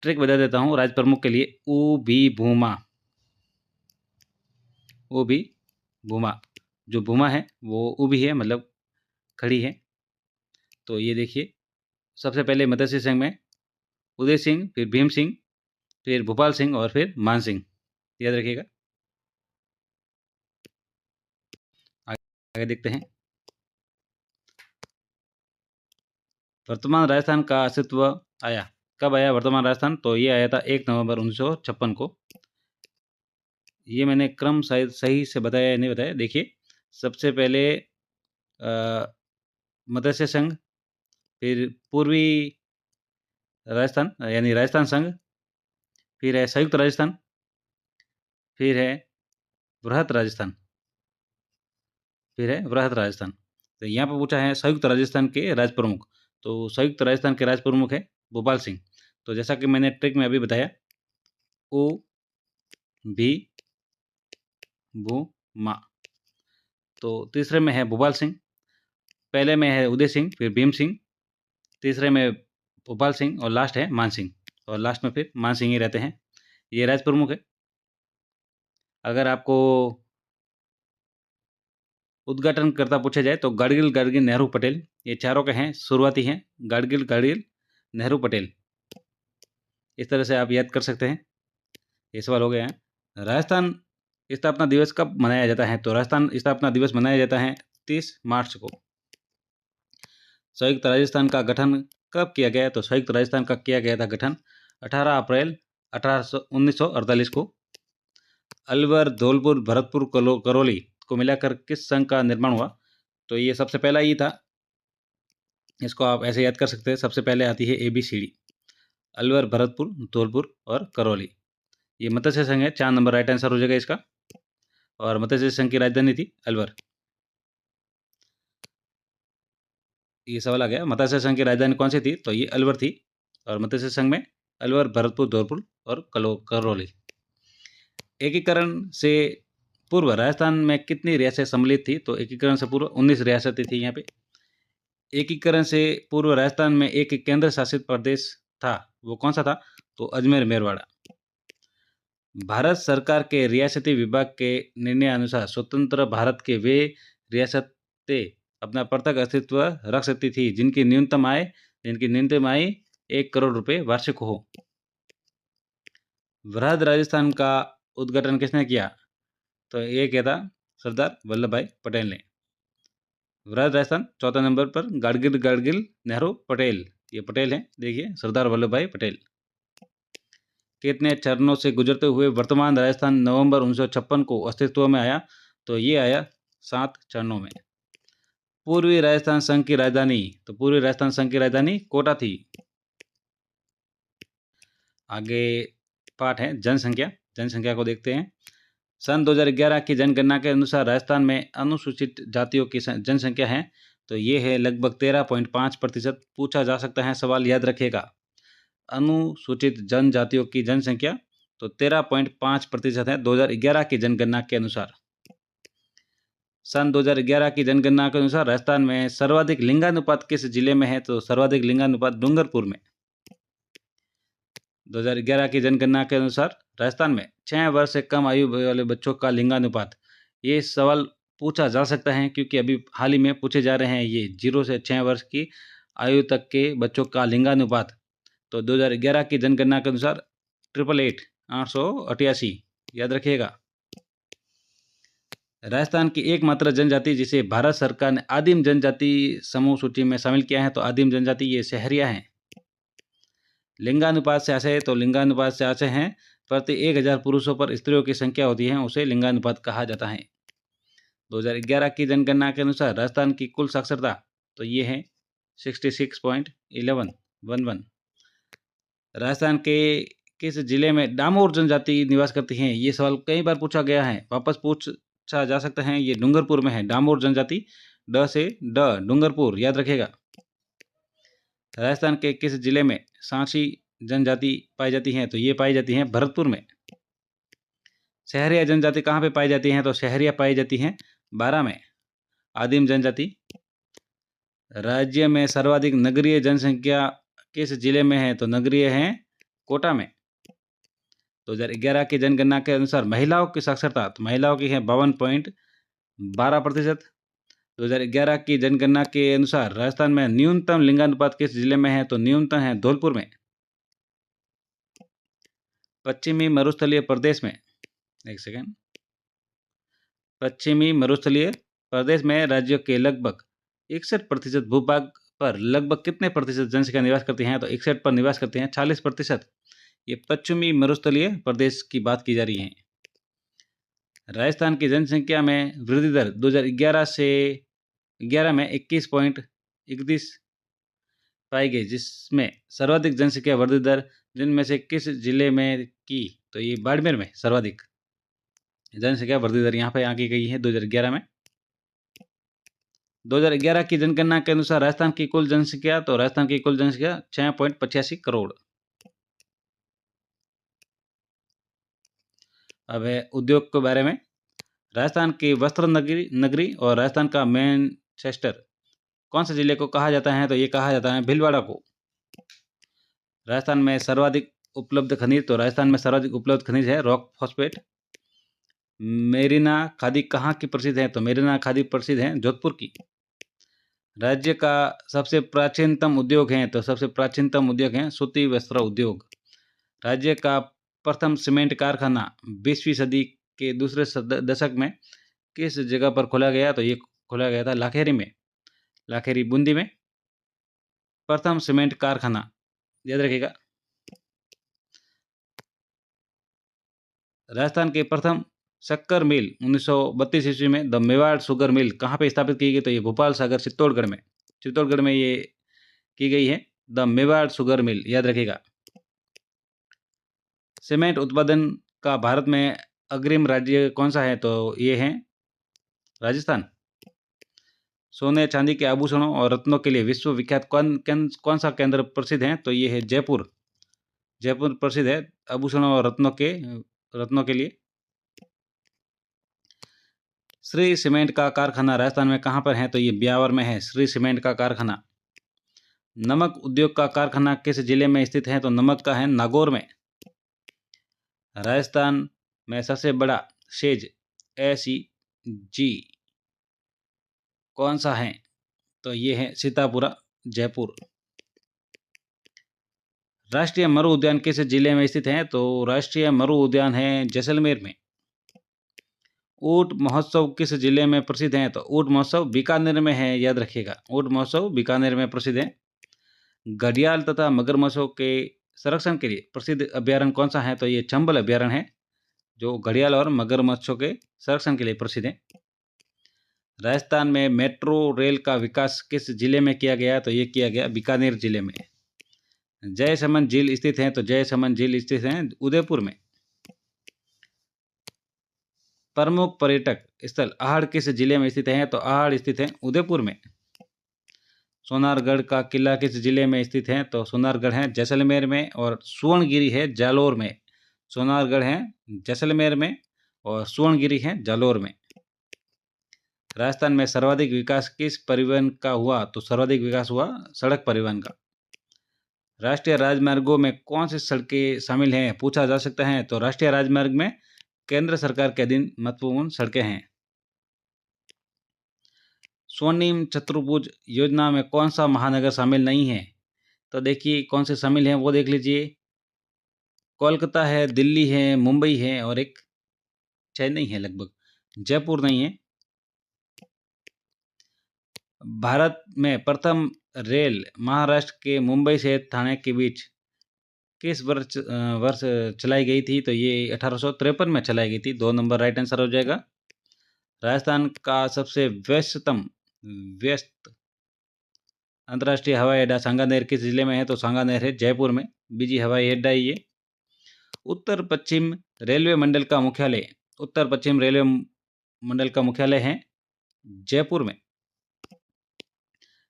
ट्रिक बता देता हूँ राज प्रमुख के लिए। ऊ भी भूमा, वो भी भूमा, जो भूमा है वो ऊ भी है, मतलब खड़ी है। तो ये देखिए, सबसे पहले मत्स्य संघ में उदय सिंह, फिर भीम सिंह, फिर भोपाल सिंह और फिर मान सिंह, याद रखिएगा। आगे देखते हैं। वर्तमान राजस्थान का अस्तित्व आया, कब आया वर्तमान राजस्थान? तो ये आया था 1 नवंबर 1956 को। ये मैंने क्रम शायद सही से बताया या नहीं बताया। देखिए, सबसे पहले मत्स्य संघ, फिर पूर्वी राजस्थान यानी राजस्थान संघ, फिर है संयुक्त राजस्थान, फिर है वृहद राजस्थान, फिर है वृहद राजस्थान। तो यहाँ पर पूछा है संयुक्त राजस्थान के राज प्रमुख, तो संयुक्त राजस्थान के राज प्रमुख है भोपाल सिंह। तो जैसा कि मैंने ट्रिक में अभी बताया, ओ भी भू मा। तो तीसरे में है भोपाल सिंह, पहले में है उदय सिंह, फिर भीम सिंह, तीसरे में भोपाल सिंह और लास्ट है मान सिंह, और लास्ट में फिर मान सिंह ही रहते हैं। ये राज प्रमुख है। अगर आपको उद्घाटन करता पूछा जाए तो गाडगिल गाडगिल नेहरू पटेल, ये चारों के हैं, शुरुआती हैं, गाडगिल गाडगिल नेहरू पटेल। इस तरह से आप याद कर सकते हैं। ये सवाल हो गए हैं। राजस्थान स्थापना दिवस कब मनाया जाता है? तो राजस्थान स्थापना दिवस मनाया जाता है 30 मार्च को। संयुक्त राजस्थान का गठन कब किया गया? तो संयुक्त राजस्थान का किया गया था गठन 18 अप्रैल 1948 को। अलवर, धौलपुर, भरतपुर, करौली को मिलाकर किस संघ का निर्माण हुआ? तो ये सबसे पहला ही था, इसको आप ऐसे याद कर सकते हैं। सबसे पहले आती है ABCD, अलवर, भरतपुर, धौलपुर और करौली। ये मत्स्य संघ है, 4 नंबर राइट आंसर हो जाएगा इसका। और मत्स्य संघ की राजधानी थी अलवर। ये सवाल आ गया, मत्स्य संघ की राजधानी कौन सी थी? तो ये अलवर थी। और मत्स्य संघ में अलवर, भरतपुर, धौलपुर और करौली। एकीकरण से पूर्व राजस्थान में कितनी रियासतें सम्मिलित थी? तो एकीकरण से पूर्व 19 रियासतें थी यहाँ पे। एकीकरण से पूर्व राजस्थान में एक केंद्र शासित प्रदेश था, वो कौन सा था? तो अजमेर मेरवाड़ा। भारत सरकार के रियासती विभाग के निर्णय अनुसार स्वतंत्र भारत के वे रियासतें अपना पृथक अस्तित्व रख सकती थी जिनकी न्यूनतम आय 1 करोड़ रुपए वार्षिक हो। वृहद राजस्थान का उद्घाटन किसने किया? तो ये किया था सरदार वल्लभ भाई पटेल ने। वृहद राजस्थान 4 नंबर पर गाडगिल नेहरू पटेल, ये पटेल हैं, देखिए सरदार वल्लभ भाई पटेल। कितने चरणों से गुजरते हुए वर्तमान राजस्थान नवंबर 1956 को अस्तित्व में आया? तो ये आया 7 चरणों में। पूर्वी राजस्थान संघ की राजधानी, तो पूर्वी राजस्थान संघ की राजधानी कोटा थी। आगे पाठ है जनसंख्या, जनसंख्या को देखते हैं। सन 2011 की जनगणना के अनुसार राजस्थान में अनुसूचित जातियों की जनसंख्या है तो ये है लगभग 13.5%। पूछा जा सकता है, सवाल याद रखिएगा, अनुसूचित जनजातियों की जनसंख्या तो 13.5% है 2011 की जनगणना के अनुसार। सन 2011 की जनगणना के अनुसार राजस्थान में सर्वाधिक लिंगानुपात किस जिले में है? तो सर्वाधिक लिंगानुपात डूंगरपुर में। 2011 की जनगणना के अनुसार राजस्थान में 6 वर्ष से कम आयु वाले बच्चों का लिंगानुपात, ये सवाल पूछा जा सकता है क्योंकि अभी हाल ही में पूछे जा रहे हैं ये 0 से 6 वर्ष की आयु तक के बच्चों का लिंगानुपात। तो 2011 की जनगणना के अनुसार 888 याद रखिएगा। राजस्थान की एकमात्र जनजाति जिसे भारत सरकार ने आदिम जनजाति समूह सूची में शामिल किया है तो आदिम जनजाति ये सहरिया हैं। लिंगानुपात से ऐसे, तो लिंगानुपात से ऐसे हैं प्रति 1000 पुरुषों पर स्त्रियों की संख्या होती है, उसे लिंगानुपात कहा जाता है। 2011 की जनगणना के अनुसार राजस्थान की कुल साक्षरता तो ये है 66.11। राजस्थान के किस जिले में डामोर जनजाति निवास करती हैं? ये सवाल कई बार पूछा गया है, वापस पूछा जा सकता है। ये डूंगरपुर में है, डामोर जनजाति, ड से ड, डूंगरपुर याद रखेगा। राजस्थान के किस जिले में सांची जनजाति पाई जाती है? तो ये पाई जाती है भरतपुर में। शहरिया जनजाति कहाँ पे पाई जाती हैं? तो शहरिया पाई जाती हैं बारां में। आदिम जनजाति। राज्य में सर्वाधिक नगरीय जनसंख्या किस जिले में है? तो नगरीय है कोटा में। 2011 की जनगणना के अनुसार महिलाओं की साक्षरता, तो महिलाओं की है 52.12%। 2011 की जनगणना के अनुसार राजस्थान में न्यूनतम लिंगानुपात किस जिले में है? तो न्यूनतम है धौलपुर में। पश्चिमी मरुस्थलीय प्रदेश में, एक सेकेंड, पश्चिमी मरुस्थलीय प्रदेश में राज्य के लगभग 61% भूभाग पर लगभग कितने प्रतिशत जनसंख्या निवास करती हैं? तो 61 पर निवास करते हैं 40%। ये पश्चिमी मरुस्थलीय प्रदेश की बात की जा रही है। राजस्थान की जनसंख्या में वृद्धि दर 2011 से 11 में 21.31 पाई गई, जिसमें सर्वाधिक जनसंख्या वृद्धि दर जिनमें से किस जिले में की? तो ये बाड़मेर में सर्वाधिक जनसंख्या वृद्धि दर यहाँ पे आंकी गई है 2011 में। 2011 की जनगणना के अनुसार राजस्थान की कुल जनसंख्या, तो राजस्थान की कुल जनसंख्या 6.85 करोड़। अब है उद्योग के बारे में। राजस्थान की वस्त्र नगरी और राजस्थान का मैनचेस्टर कौन से जिले को कहा जाता है? तो ये कहा जाता है भीलवाड़ा को। राजस्थान में सर्वाधिक उपलब्ध खनिज, तो राजस्थान में सर्वाधिक उपलब्ध खनिज है रॉक फॉस्फेट। मेरिना खादी कहाँ की प्रसिद्ध है? तो मेरिना खादी प्रसिद्ध है जोधपुर की। राज्य का सबसे प्राचीनतम उद्योग है, तो सबसे प्राचीनतम उद्योग है सूती वस्त्र उद्योग। राज्य का प्रथम सीमेंट कारखाना 20वीं सदी के दूसरे दशक में किस जगह पर खोला गया? तो ये खोला गया था लाखेरी में, लाखेरी बूंदी में प्रथम सीमेंट कारखाना, याद रखिएगा। राजस्थान के प्रथम शक्कर मिल 1932 ईस्वी में द मेवाड़ शुगर मिल कहाँ पे स्थापित की गई? तो ये भोपाल सागर चित्तौड़गढ़ में ये की गई है द मेवाड़ शुगर मिल, याद रखिएगा। सीमेंट उत्पादन का भारत में अग्रिम राज्य कौन सा है? तो ये है राजस्थान। सोने चांदी के आभूषणों और रत्नों के लिए विश्व विख्यात कौन सा केंद्र प्रसिद्ध है? तो ये है जयपुर। जयपुर प्रसिद्ध है आभूषणों और रत्नों के लिए। श्री सीमेंट का कारखाना राजस्थान में कहाँ पर है? तो ये ब्यावर में है श्री सीमेंट का कारखाना। नमक उद्योग का कारखाना किस जिले में स्थित है? तो नमक का है नागौर में। राजस्थान में सबसे बड़ा सेज SEG कौन सा है? तो ये है सीतापुरा जयपुर। राष्ट्रीय मरु उद्यान किस जिले में स्थित है? तो राष्ट्रीय मरु उद्यान है जैसलमेर में। ऊंट महोत्सव किस जिले में प्रसिद्ध है? तो ऊंट महोत्सव बीकानेर में है, याद रखिएगा, ऊंट महोत्सव बीकानेर में प्रसिद्ध है। घड़ियाल तथा मगरमच्छों के संरक्षण के लिए प्रसिद्ध अभ्यारण्य कौन सा है? तो ये चंबल अभ्यारण्य है, जो घड़ियाल और मगरमच्छों के संरक्षण के लिए प्रसिद्ध है। राजस्थान में मेट्रो रेल का विकास किस जिले में किया गया? तो ये किया गया बीकानेर जिले में। जयसमंद झील स्थित है? तो जयसमंद झील स्थित है उदयपुर में। प्रमुख पर्यटक स्थल आहड़ किस जिले में स्थित है? तो आहड़ स्थित है उदयपुर में। सोनारगढ़ का किला किस जिले में स्थित है? तो सोनारगढ़ है जैसलमेर में और सुवर्णगिरी है जालोर में। सोनारगढ़ है जैसलमेर में और सुवर्णगिरी है जालोर में। राजस्थान में सर्वाधिक विकास किस परिवहन का हुआ? तो सर्वाधिक विकास हुआ सड़क परिवहन का। राष्ट्रीय राजमार्गों में कौन सी सड़कें शामिल हैं? पूछा जा सकता है। तो राष्ट्रीय राजमार्ग में केंद्र सरकार के अधीन महत्वपूर्ण सड़कें हैं। स्वर्णिम चतुर्भुज योजना में कौन सा महानगर शामिल नहीं है? तो देखिए कौन से शामिल हैं वो देख लीजिए। कोलकाता है, दिल्ली है, मुंबई है और एक चेन्नई है लगभग, जयपुर नहीं है। भारत में प्रथम रेल महाराष्ट्र के मुंबई से ठाणे के बीच किस वर्ष चलाई गई थी? तो ये 1853 में चलाई गई थी। 2 नंबर राइट आंसर हो जाएगा। राजस्थान का सबसे व्यस्त अंतर्राष्ट्रीय हवाई अड्डा सांगानेर किस जिले में है? तो सांगानेर है जयपुर में, बीजी हवाई अड्डा है ये। उत्तर पश्चिम रेलवे मंडल का मुख्यालय है जयपुर में।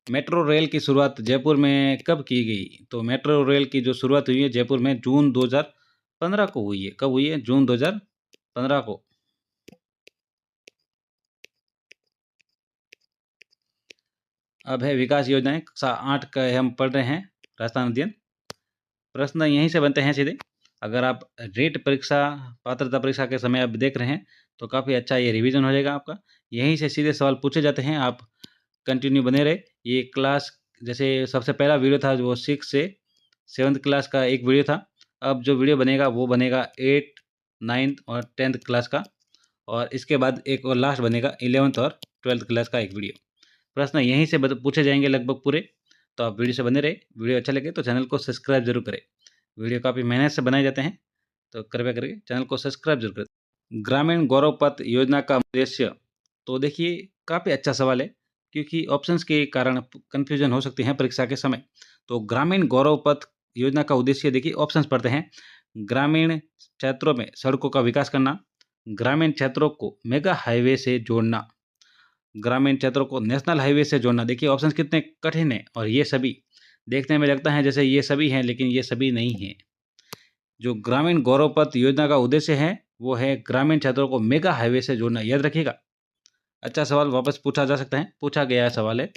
मेट्रो रेल की शुरुआत जयपुर में कब की गई? तो मेट्रो रेल की जो शुरुआत हुई है जयपुर में जून 2015 को हुई है। कब हुई है? जून 2015 को। अब है विकास योजनाएं, कक्षा 8 का हम पढ़ रहे हैं राजस्थान अध्ययन। प्रश्न यहीं से बनते हैं सीधे। अगर आप रेट परीक्षा, पात्रता परीक्षा के समय आप देख रहे हैं तो काफ़ी अच्छा ये रिवीजन हो जाएगा आपका। यहीं से सीधे सवाल पूछे जाते हैं, आप कंटिन्यू बने रहे। ये क्लास जैसे सबसे पहला वीडियो था जो 6 से 7th क्लास का एक वीडियो था। अब जो वीडियो बनेगा वो बनेगा 8th, 9th और 10th क्लास का, और इसके बाद एक और लास्ट बनेगा 11th और 12th क्लास का एक वीडियो। प्रश्न यहीं से पूछे जाएंगे लगभग पूरे, तो आप वीडियो से बने रहे। वीडियो अच्छा लगे तो चैनल को सब्सक्राइब जरूर करें। वीडियो काफ़ी मेहनत से बनाए जाते हैं, तो कृपया करके चैनल को सब्सक्राइब जरूर करें। ग्रामीण गौरव पथ योजना का उद्देश्य, तो देखिए काफ़ी अच्छा सवाल है क्योंकि ऑप्शंस के कारण कन्फ्यूजन हो सकती है परीक्षा के समय। तो ग्रामीण गौरव पथ योजना का उद्देश्य देखिए, ऑप्शंस पढ़ते हैं। ग्रामीण क्षेत्रों में सड़कों का विकास करना, ग्रामीण क्षेत्रों को मेगा हाईवे से जोड़ना, ग्रामीण क्षेत्रों को नेशनल हाईवे से जोड़ना। देखिए ऑप्शंस कितने कठिन हैं, और ये सभी देखने में लगता है जैसे ये सभी हैं, लेकिन ये सभी नहीं हैं। जो ग्रामीण गौरव पथ योजना का उद्देश्य है वो है ग्रामीण क्षेत्रों को मेगा हाईवे से जोड़ना, याद रखिएगा। अच्छा सवाल वापस पूछा जा सकता है, पूछा गया सवाल है,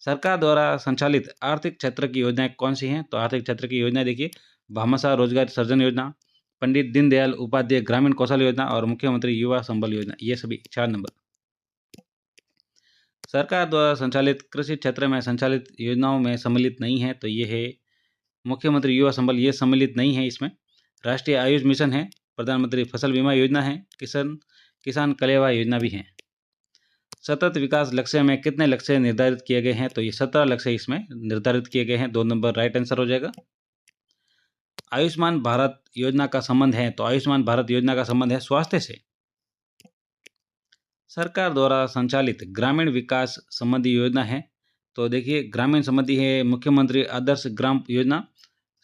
सरकार द्वारा संचालित आर्थिक क्षेत्र की योजनाएं कौन सी हैं? तो आर्थिक क्षेत्र की योजना देखिए, भामाशाह रोजगार सृजन योजना, पंडित दीनदयाल उपाध्याय ग्रामीण कौशल योजना और मुख्यमंत्री युवा संबल योजना, ये सभी 4 नंबर। सरकार द्वारा संचालित कृषि क्षेत्र में संचालित योजनाओं में सम्मिलित नहीं है, तो ये है मुख्यमंत्री युवा संबल, ये सम्मिलित नहीं है इसमें। राष्ट्रीय आयुष मिशन है, प्रधानमंत्री फसल बीमा योजना है, किसान कलेवा योजना भी है। सतत विकास लक्ष्य में कितने लक्ष्य निर्धारित किए गए हैं? तो ये 17 लक्ष्य इसमें निर्धारित किए गए हैं। 2 नंबर राइट आंसर हो जाएगा। आयुष्मान भारत योजना का संबंध है, तो आयुष्मान भारत योजना का संबंध है स्वास्थ्य से। सरकार द्वारा संचालित ग्रामीण विकास संबंधी योजना है, तो देखिए ग्रामीण संबंधी है मुख्यमंत्री आदर्श ग्राम योजना,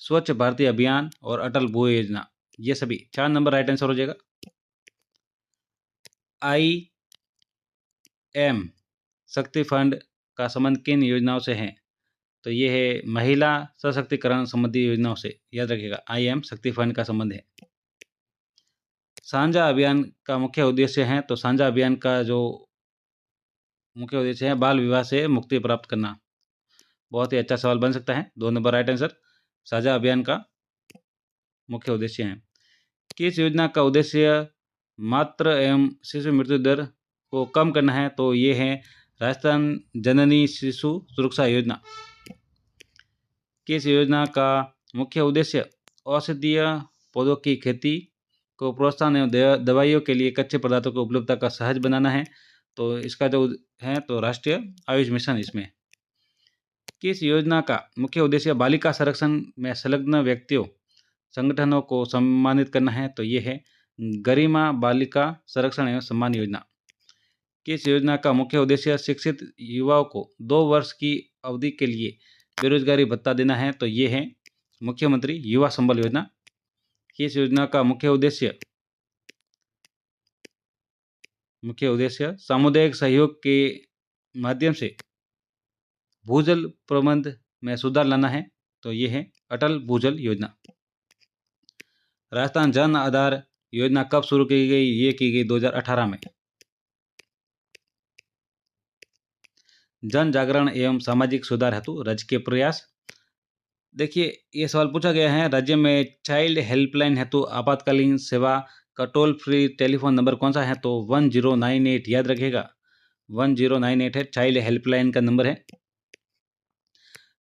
स्वच्छ भारतीय अभियान और अटल भू योजना, ये सभी 4 नंबर राइट आंसर हो जाएगा। IM शक्ति फंड का संबंध किन योजनाओं से है? तो ये है महिला सशक्तिकरण संबंधी योजनाओं से, याद रखिएगा IM शक्ति फंड का संबंध है। साझा अभियान का मुख्य उद्देश्य है, तो साझा अभियान का जो मुख्य उद्देश्य है बाल विवाह से मुक्ति प्राप्त करना। बहुत ही अच्छा सवाल बन सकता है, 2 नंबर राइट आंसर। साझा अभियान का मुख्य उद्देश्य है। किस योजना का उद्देश्य मातृ एवं शिशु मृत्यु दर को कम करना है, तो ये है राजस्थान जननी शिशु सुरक्षा योजना। किस योजना का मुख्य उद्देश्य औषधीय पौधों की खेती को प्रोत्साहन एवं दवाइयों के लिए कच्चे पदार्थों की उपलब्धता का सहज बनाना है, तो इसका जो है तो राष्ट्रीय आयुष मिशन इसमें। किस योजना का मुख्य उद्देश्य बालिका संरक्षण में संलग्न व्यक्तियों संगठनों को सम्मानित करना है, तो ये है गरिमा बालिका संरक्षण एवं सम्मान योजना। किस योजना का मुख्य उद्देश्य शिक्षित युवाओं को 2 वर्ष की अवधि के लिए बेरोजगारी भत्ता देना है, तो ये है मुख्यमंत्री युवा संबल योजना। किस योजना का मुख्य उद्देश्य सामुदायिक सहयोग के माध्यम से भूजल प्रबंध में सुधार लाना है, तो ये है अटल भूजल योजना। राजस्थान जन आधार योजना कब शुरू की गई? ये की गई 2018 में। जन जागरण एवं सामाजिक सुधार हेतु राज्य के प्रयास। देखिए ये सवाल पूछा गया है, राज्य में चाइल्ड हेल्पलाइन हेतु आपातकालीन सेवा का टोल फ्री टेलीफोन नंबर कौन सा है? तो 1098, याद रखिएगा 1098 है, चाइल्ड हेल्पलाइन का नंबर है।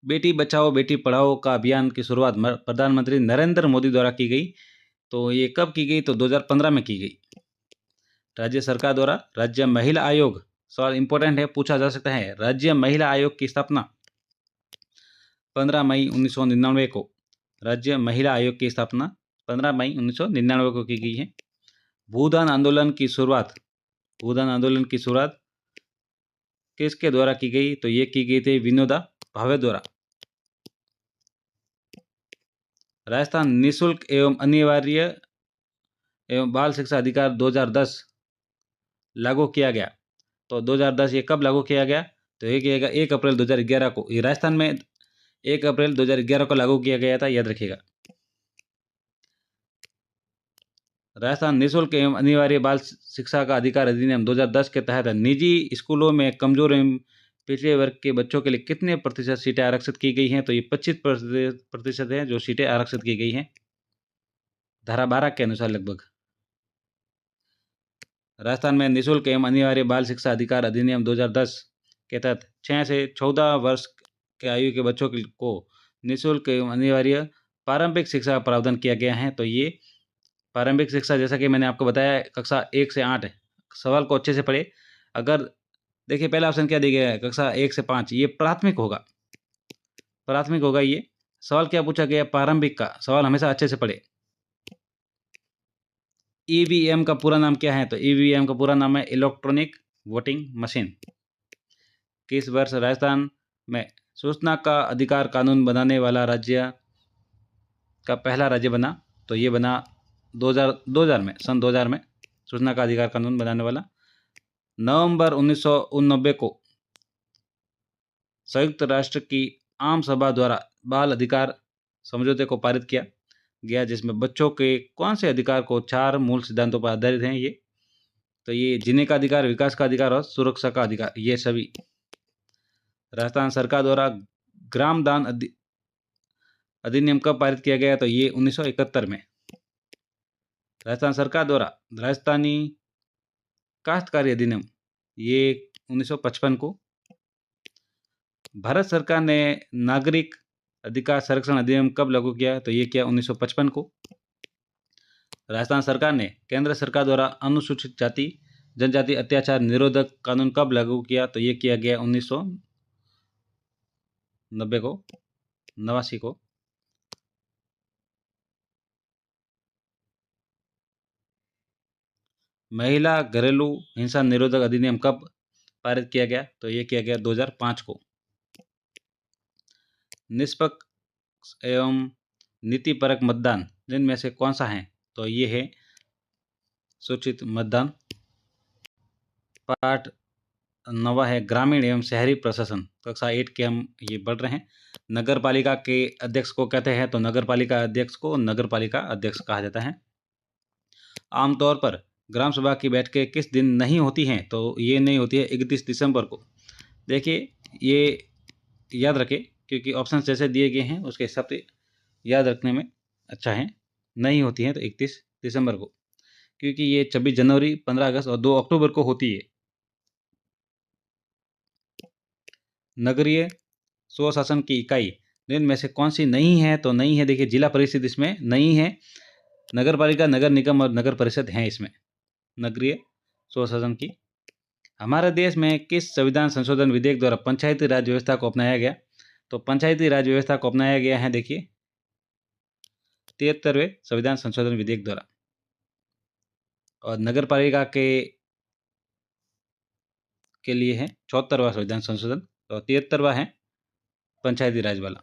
बेटी बचाओ बेटी पढ़ाओ का अभियान की शुरुआत प्रधानमंत्री नरेंद्र मोदी द्वारा की गई, तो ये कब की गई? तो 2015 में की गई। राज्य सरकार द्वारा राज्य महिला आयोग, सवाल इंपॉर्टेंट है, पूछा जा सकता है, राज्य महिला आयोग की स्थापना 15 मई 1999 को, राज्य महिला आयोग की स्थापना 15 मई 1999 को की गई है। भूदान आंदोलन की शुरुआत किसके द्वारा की गई? तो ये की गई थी विनोबा भावे द्वारा। राजस्थान निःशुल्क एवं अनिवार्य एवं बाल शिक्षा अधिकार 2010 लागू किया गया, तो 2010 ये कब लागू किया गया? तो ये किया गया 1 अप्रैल 2011 को। ये राजस्थान में 1 अप्रैल 2011 को लागू किया गया था, याद रखिएगा। राजस्थान निःशुल्क एवं अनिवार्य बाल शिक्षा का अधिकार अधिनियम 2010 के तहत निजी स्कूलों में कमजोर एवं पिछड़े वर्ग के बच्चों के लिए कितने प्रतिशत सीटें आरक्षित की गई हैं? तो ये 25% है जो सीटें आरक्षित की गई हैं, धारा 12 के अनुसार लगभग। राजस्थान में निःशुल्क एवं अनिवार्य बाल शिक्षा अधिकार अधिनियम 2010 के तहत 6 से 14 वर्ष के आयु के बच्चों को निःशुल्क एवं अनिवार्य प्रारंभिक शिक्षा का प्रावधान किया गया है। तो ये प्रारंभिक शिक्षा जैसा कि मैंने आपको बताया कक्षा 1 से 8 है। सवाल को अच्छे से पढ़े। अगर देखिए पहला ऑप्शन क्या दिया गया है, कक्षा 1 से 5, ये प्राथमिक होगा। ये सवाल क्या पूछा गया, प्रारंभिक का सवाल हमेशा अच्छे से पढ़े। EVM का पूरा नाम क्या है? तो EVM का पूरा नाम है इलेक्ट्रॉनिक वोटिंग मशीन। किस वर्ष राजस्थान में सूचना का अधिकार कानून बनाने वाला राज्य का पहला राज्य बना? तो ये बना 2000 में, सन 2000 में सूचना का अधिकार कानून बनाने वाला। नवंबर 1989 को संयुक्त राष्ट्र की आम सभा द्वारा बाल अधिकार समझौते को पारित किया गया, जिसमें बच्चों के कौन से अधिकार को 4 मूल सिद्धांतों पर आधारित हैं ये? तो ये जीने का अधिकार, विकास का अधिकार और सुरक्षा का अधिकार, ये सभी। राजस्थान सरकार द्वारा ग्राम दान अधिनियम कब पारित किया गया? तो ये 1971 में। राजस्थान सरकार द्वारा राजस्थानी काश्तकारी अधिनियम, ये 1955 को। भारत सरकार ने नागरिक अधिकार संरक्षण अधिनियम कब लागू किया? तो ये किया 1955 को। राजस्थान सरकार ने केंद्र सरकार द्वारा अनुसूचित जाति जनजाति अत्याचार निरोधक कानून कब लागू किया? तो ये किया गया 1989 को। महिला घरेलू हिंसा निरोधक अधिनियम कब पारित किया गया? तो ये किया गया 2005 को। निष्पक्ष एवं नीतिपरक मतदान जिनमें से कौन सा है? तो ये है सूचित मतदान। पाठ 9वां है ग्रामीण एवं शहरी प्रशासन। कक्षा 8 के हम ये पढ़ रहे हैं। नगर पालिका के अध्यक्ष को कहते हैं, तो नगर पालिका अध्यक्ष को नगर पालिका अध्यक्ष कहा जाता है। आमतौर पर ग्राम सभा की बैठकें किस दिन नहीं होती हैं, तो ये नहीं होती है 31 दिसंबर को। देखिए ये याद रखें, क्योंकि ऑप्शन जैसे दिए गए हैं उसके हिसाब से याद रखने में अच्छा है। नहीं होती हैं तो 31 दिसंबर को, क्योंकि ये 26 जनवरी, 15 अगस्त और 2 अक्टूबर को होती है। नगरीय स्वशासन की इकाई इनमें से कौन सी नहीं है, तो नहीं है देखिए जिला परिषद इसमें नहीं है। नगर पालिका, नगर निगम और नगर परिषद हैं इसमें नगरीय स्वशासन की। हमारे देश में किस संविधान संशोधन विधेयक द्वारा पंचायती राज व्यवस्था को अपनाया गया, तो पंचायती राज व्यवस्था को अपनाया गया है देखिए 73वें संविधान संशोधन विधेयक द्वारा। और नगर पालिका के लिए है 74वां संविधान संशोधन, तो 73वां है पंचायती राज वाला।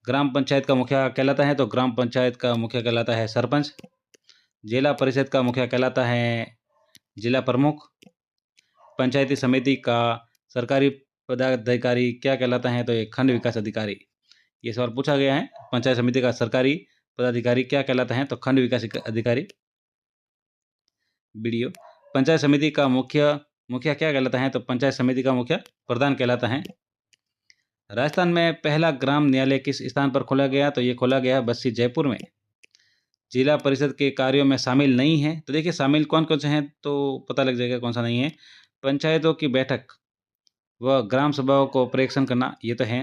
ग्राम पंचायत का मुखिया कहलाता है, तो ग्राम पंचायत का मुखिया कहलाता है सरपंच। जिला परिषद का मुखिया कहलाता है जिला प्रमुख। पंचायती समिति का सरकारी पदाधिकारी क्या कहलाता है, तो ये खंड विकास अधिकारी। ये सवाल पूछा गया है, पंचायत समिति का सरकारी पदाधिकारी क्या कहलाता है, तो खंड विकास अधिकारी बीडीओ। पंचायत समिति का मुखिया क्या कहलाता है, तो पंचायत समिति का मुखिया प्रधान कहलाता है। राजस्थान में पहला ग्राम न्यायालय किस स्थान पर खोला गया, तो ये खोला गया बस्सी जयपुर में। जिला परिषद के कार्यों में शामिल नहीं है, तो देखिए शामिल कौन कौन से हैं, तो पता लग जाएगा कौन सा नहीं है। पंचायतों की बैठक व ग्राम सभाओं को परीक्षण करना, ये तो है।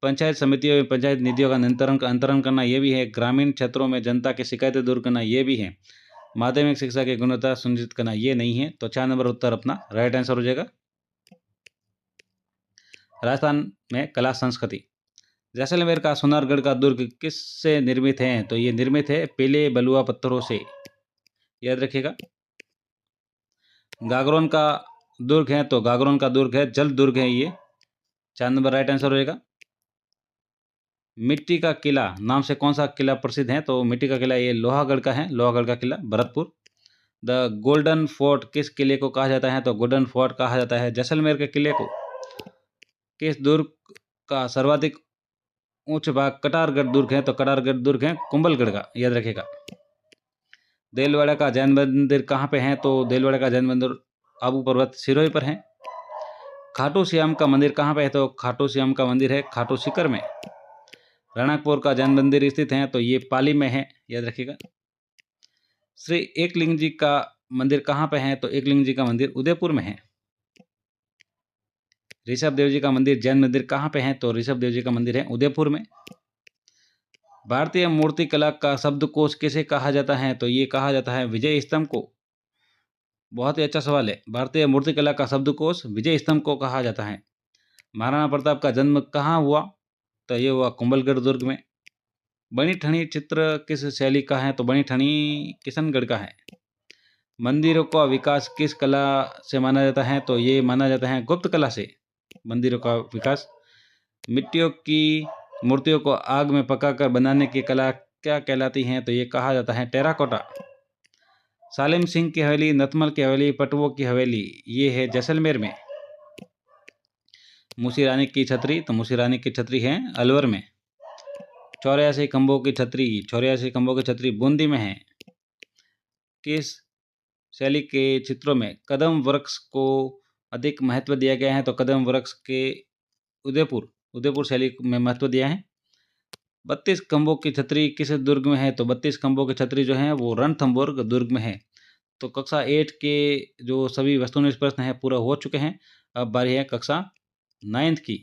पंचायत समितियों में पंचायत निधियों का अंतरण करना, ये भी है। ग्रामीण क्षेत्रों में जनता की शिकायतें दूर करना, ये भी है। माध्यमिक शिक्षा की गुणवत्ता सुनिश्चित करना, ये नहीं है। तो 4 नंबर उत्तर अपना राइट आंसर हो जाएगा। राजस्थान में कला संस्कृति। जैसलमेर का सोनारगढ़ का दुर्ग किससे निर्मित है, तो ये निर्मित है पीले बलुआ पत्थरों से, याद रखिएगा। गागरोन का दुर्ग है, तो गागरोन का दुर्ग है जल दुर्ग है ये। 4 नंबर राइट आंसर हो जाएगा। मिट्टी का किला नाम से कौन सा किला प्रसिद्ध है, तो मिट्टी का किला ये लोहागढ़ का है, लोहागढ़ का किला भरतपुर। द गोल्डन फोर्ट किस किले को कहा जाता है, तो गोल्डन फोर्ट कहा जाता है जैसलमेर के किले को। किस दुर्ग का सर्वाधिक ऊंच भाग कटारगढ़ दुर्ग है, तो कटारगढ़ दुर्ग है कुंभलगढ़ का, याद रखेगा। देलवाड़ा का जैन मंदिर कहाँ पे है, तो देलवाड़ा का जैन मंदिर आबू पर्वत सिरोही पर है। खाटू श्याम का मंदिर कहाँ पे है, तो खाटू श्याम का मंदिर है खाटू सीकर में। रणकपुर का जैन मंदिर स्थित है, तो ये पाली में है, याद रखिएगा। श्री एकलिंग जी का मंदिर कहाँ पे है, तो एकलिंग जी का मंदिर उदयपुर में है। ऋषभ देव जी का मंदिर जैन मंदिर कहाँ पे है, तो ऋषभ देव जी का मंदिर है उदयपुर में। भारतीय मूर्तिकला का शब्दकोश किसे कहा जाता है, तो ये कहा जाता है विजय स्तंभ को। बहुत ही अच्छा सवाल है। भारतीय मूर्तिकला का शब्दकोश विजय स्तंभ को कहा जाता है। महाराणा प्रताप का जन्म कहाँ हुआ, तो ये हुआ कुंभलगढ़ दुर्ग में। बनी ठनी चित्र किस शैली का है, तो बनी ठनी किशनगढ़ का है। मंदिरों का विकास किस कला से माना जाता है, तो ये माना जाता है गुप्त कला से मंदिरों का विकास। मिट्टियों की मूर्तियों को आग में पकाकर बनाने की कला क्या कहलाती है, तो ये कहा जाता है टेराकोटा। सालिम सिंह की हवेली, नथमल की हवेली, पटवों की हवेली, ये है जैसलमेर में। मूसी रानी की छतरी, तो मूसी रानी की छतरी है अलवर में। 84 खंभों की छतरी, 84 खंभों की छतरी बूंदी में है। किस शैली के चित्रों में कदम वृक्ष को अधिक महत्व दिया गया है, तो कदम वृक्ष के उदयपुर शैली में महत्व दिया है। 32 खंभों की छतरी किस दुर्ग में है, तो 32 खंभों की छतरी जो है वो रणथंभौर दुर्ग में है। तो कक्षा 8 के जो सभी वस्तुनिष्ठ प्रश्न है पूरा हो चुके हैं। अब बारी है कक्षा 9th की।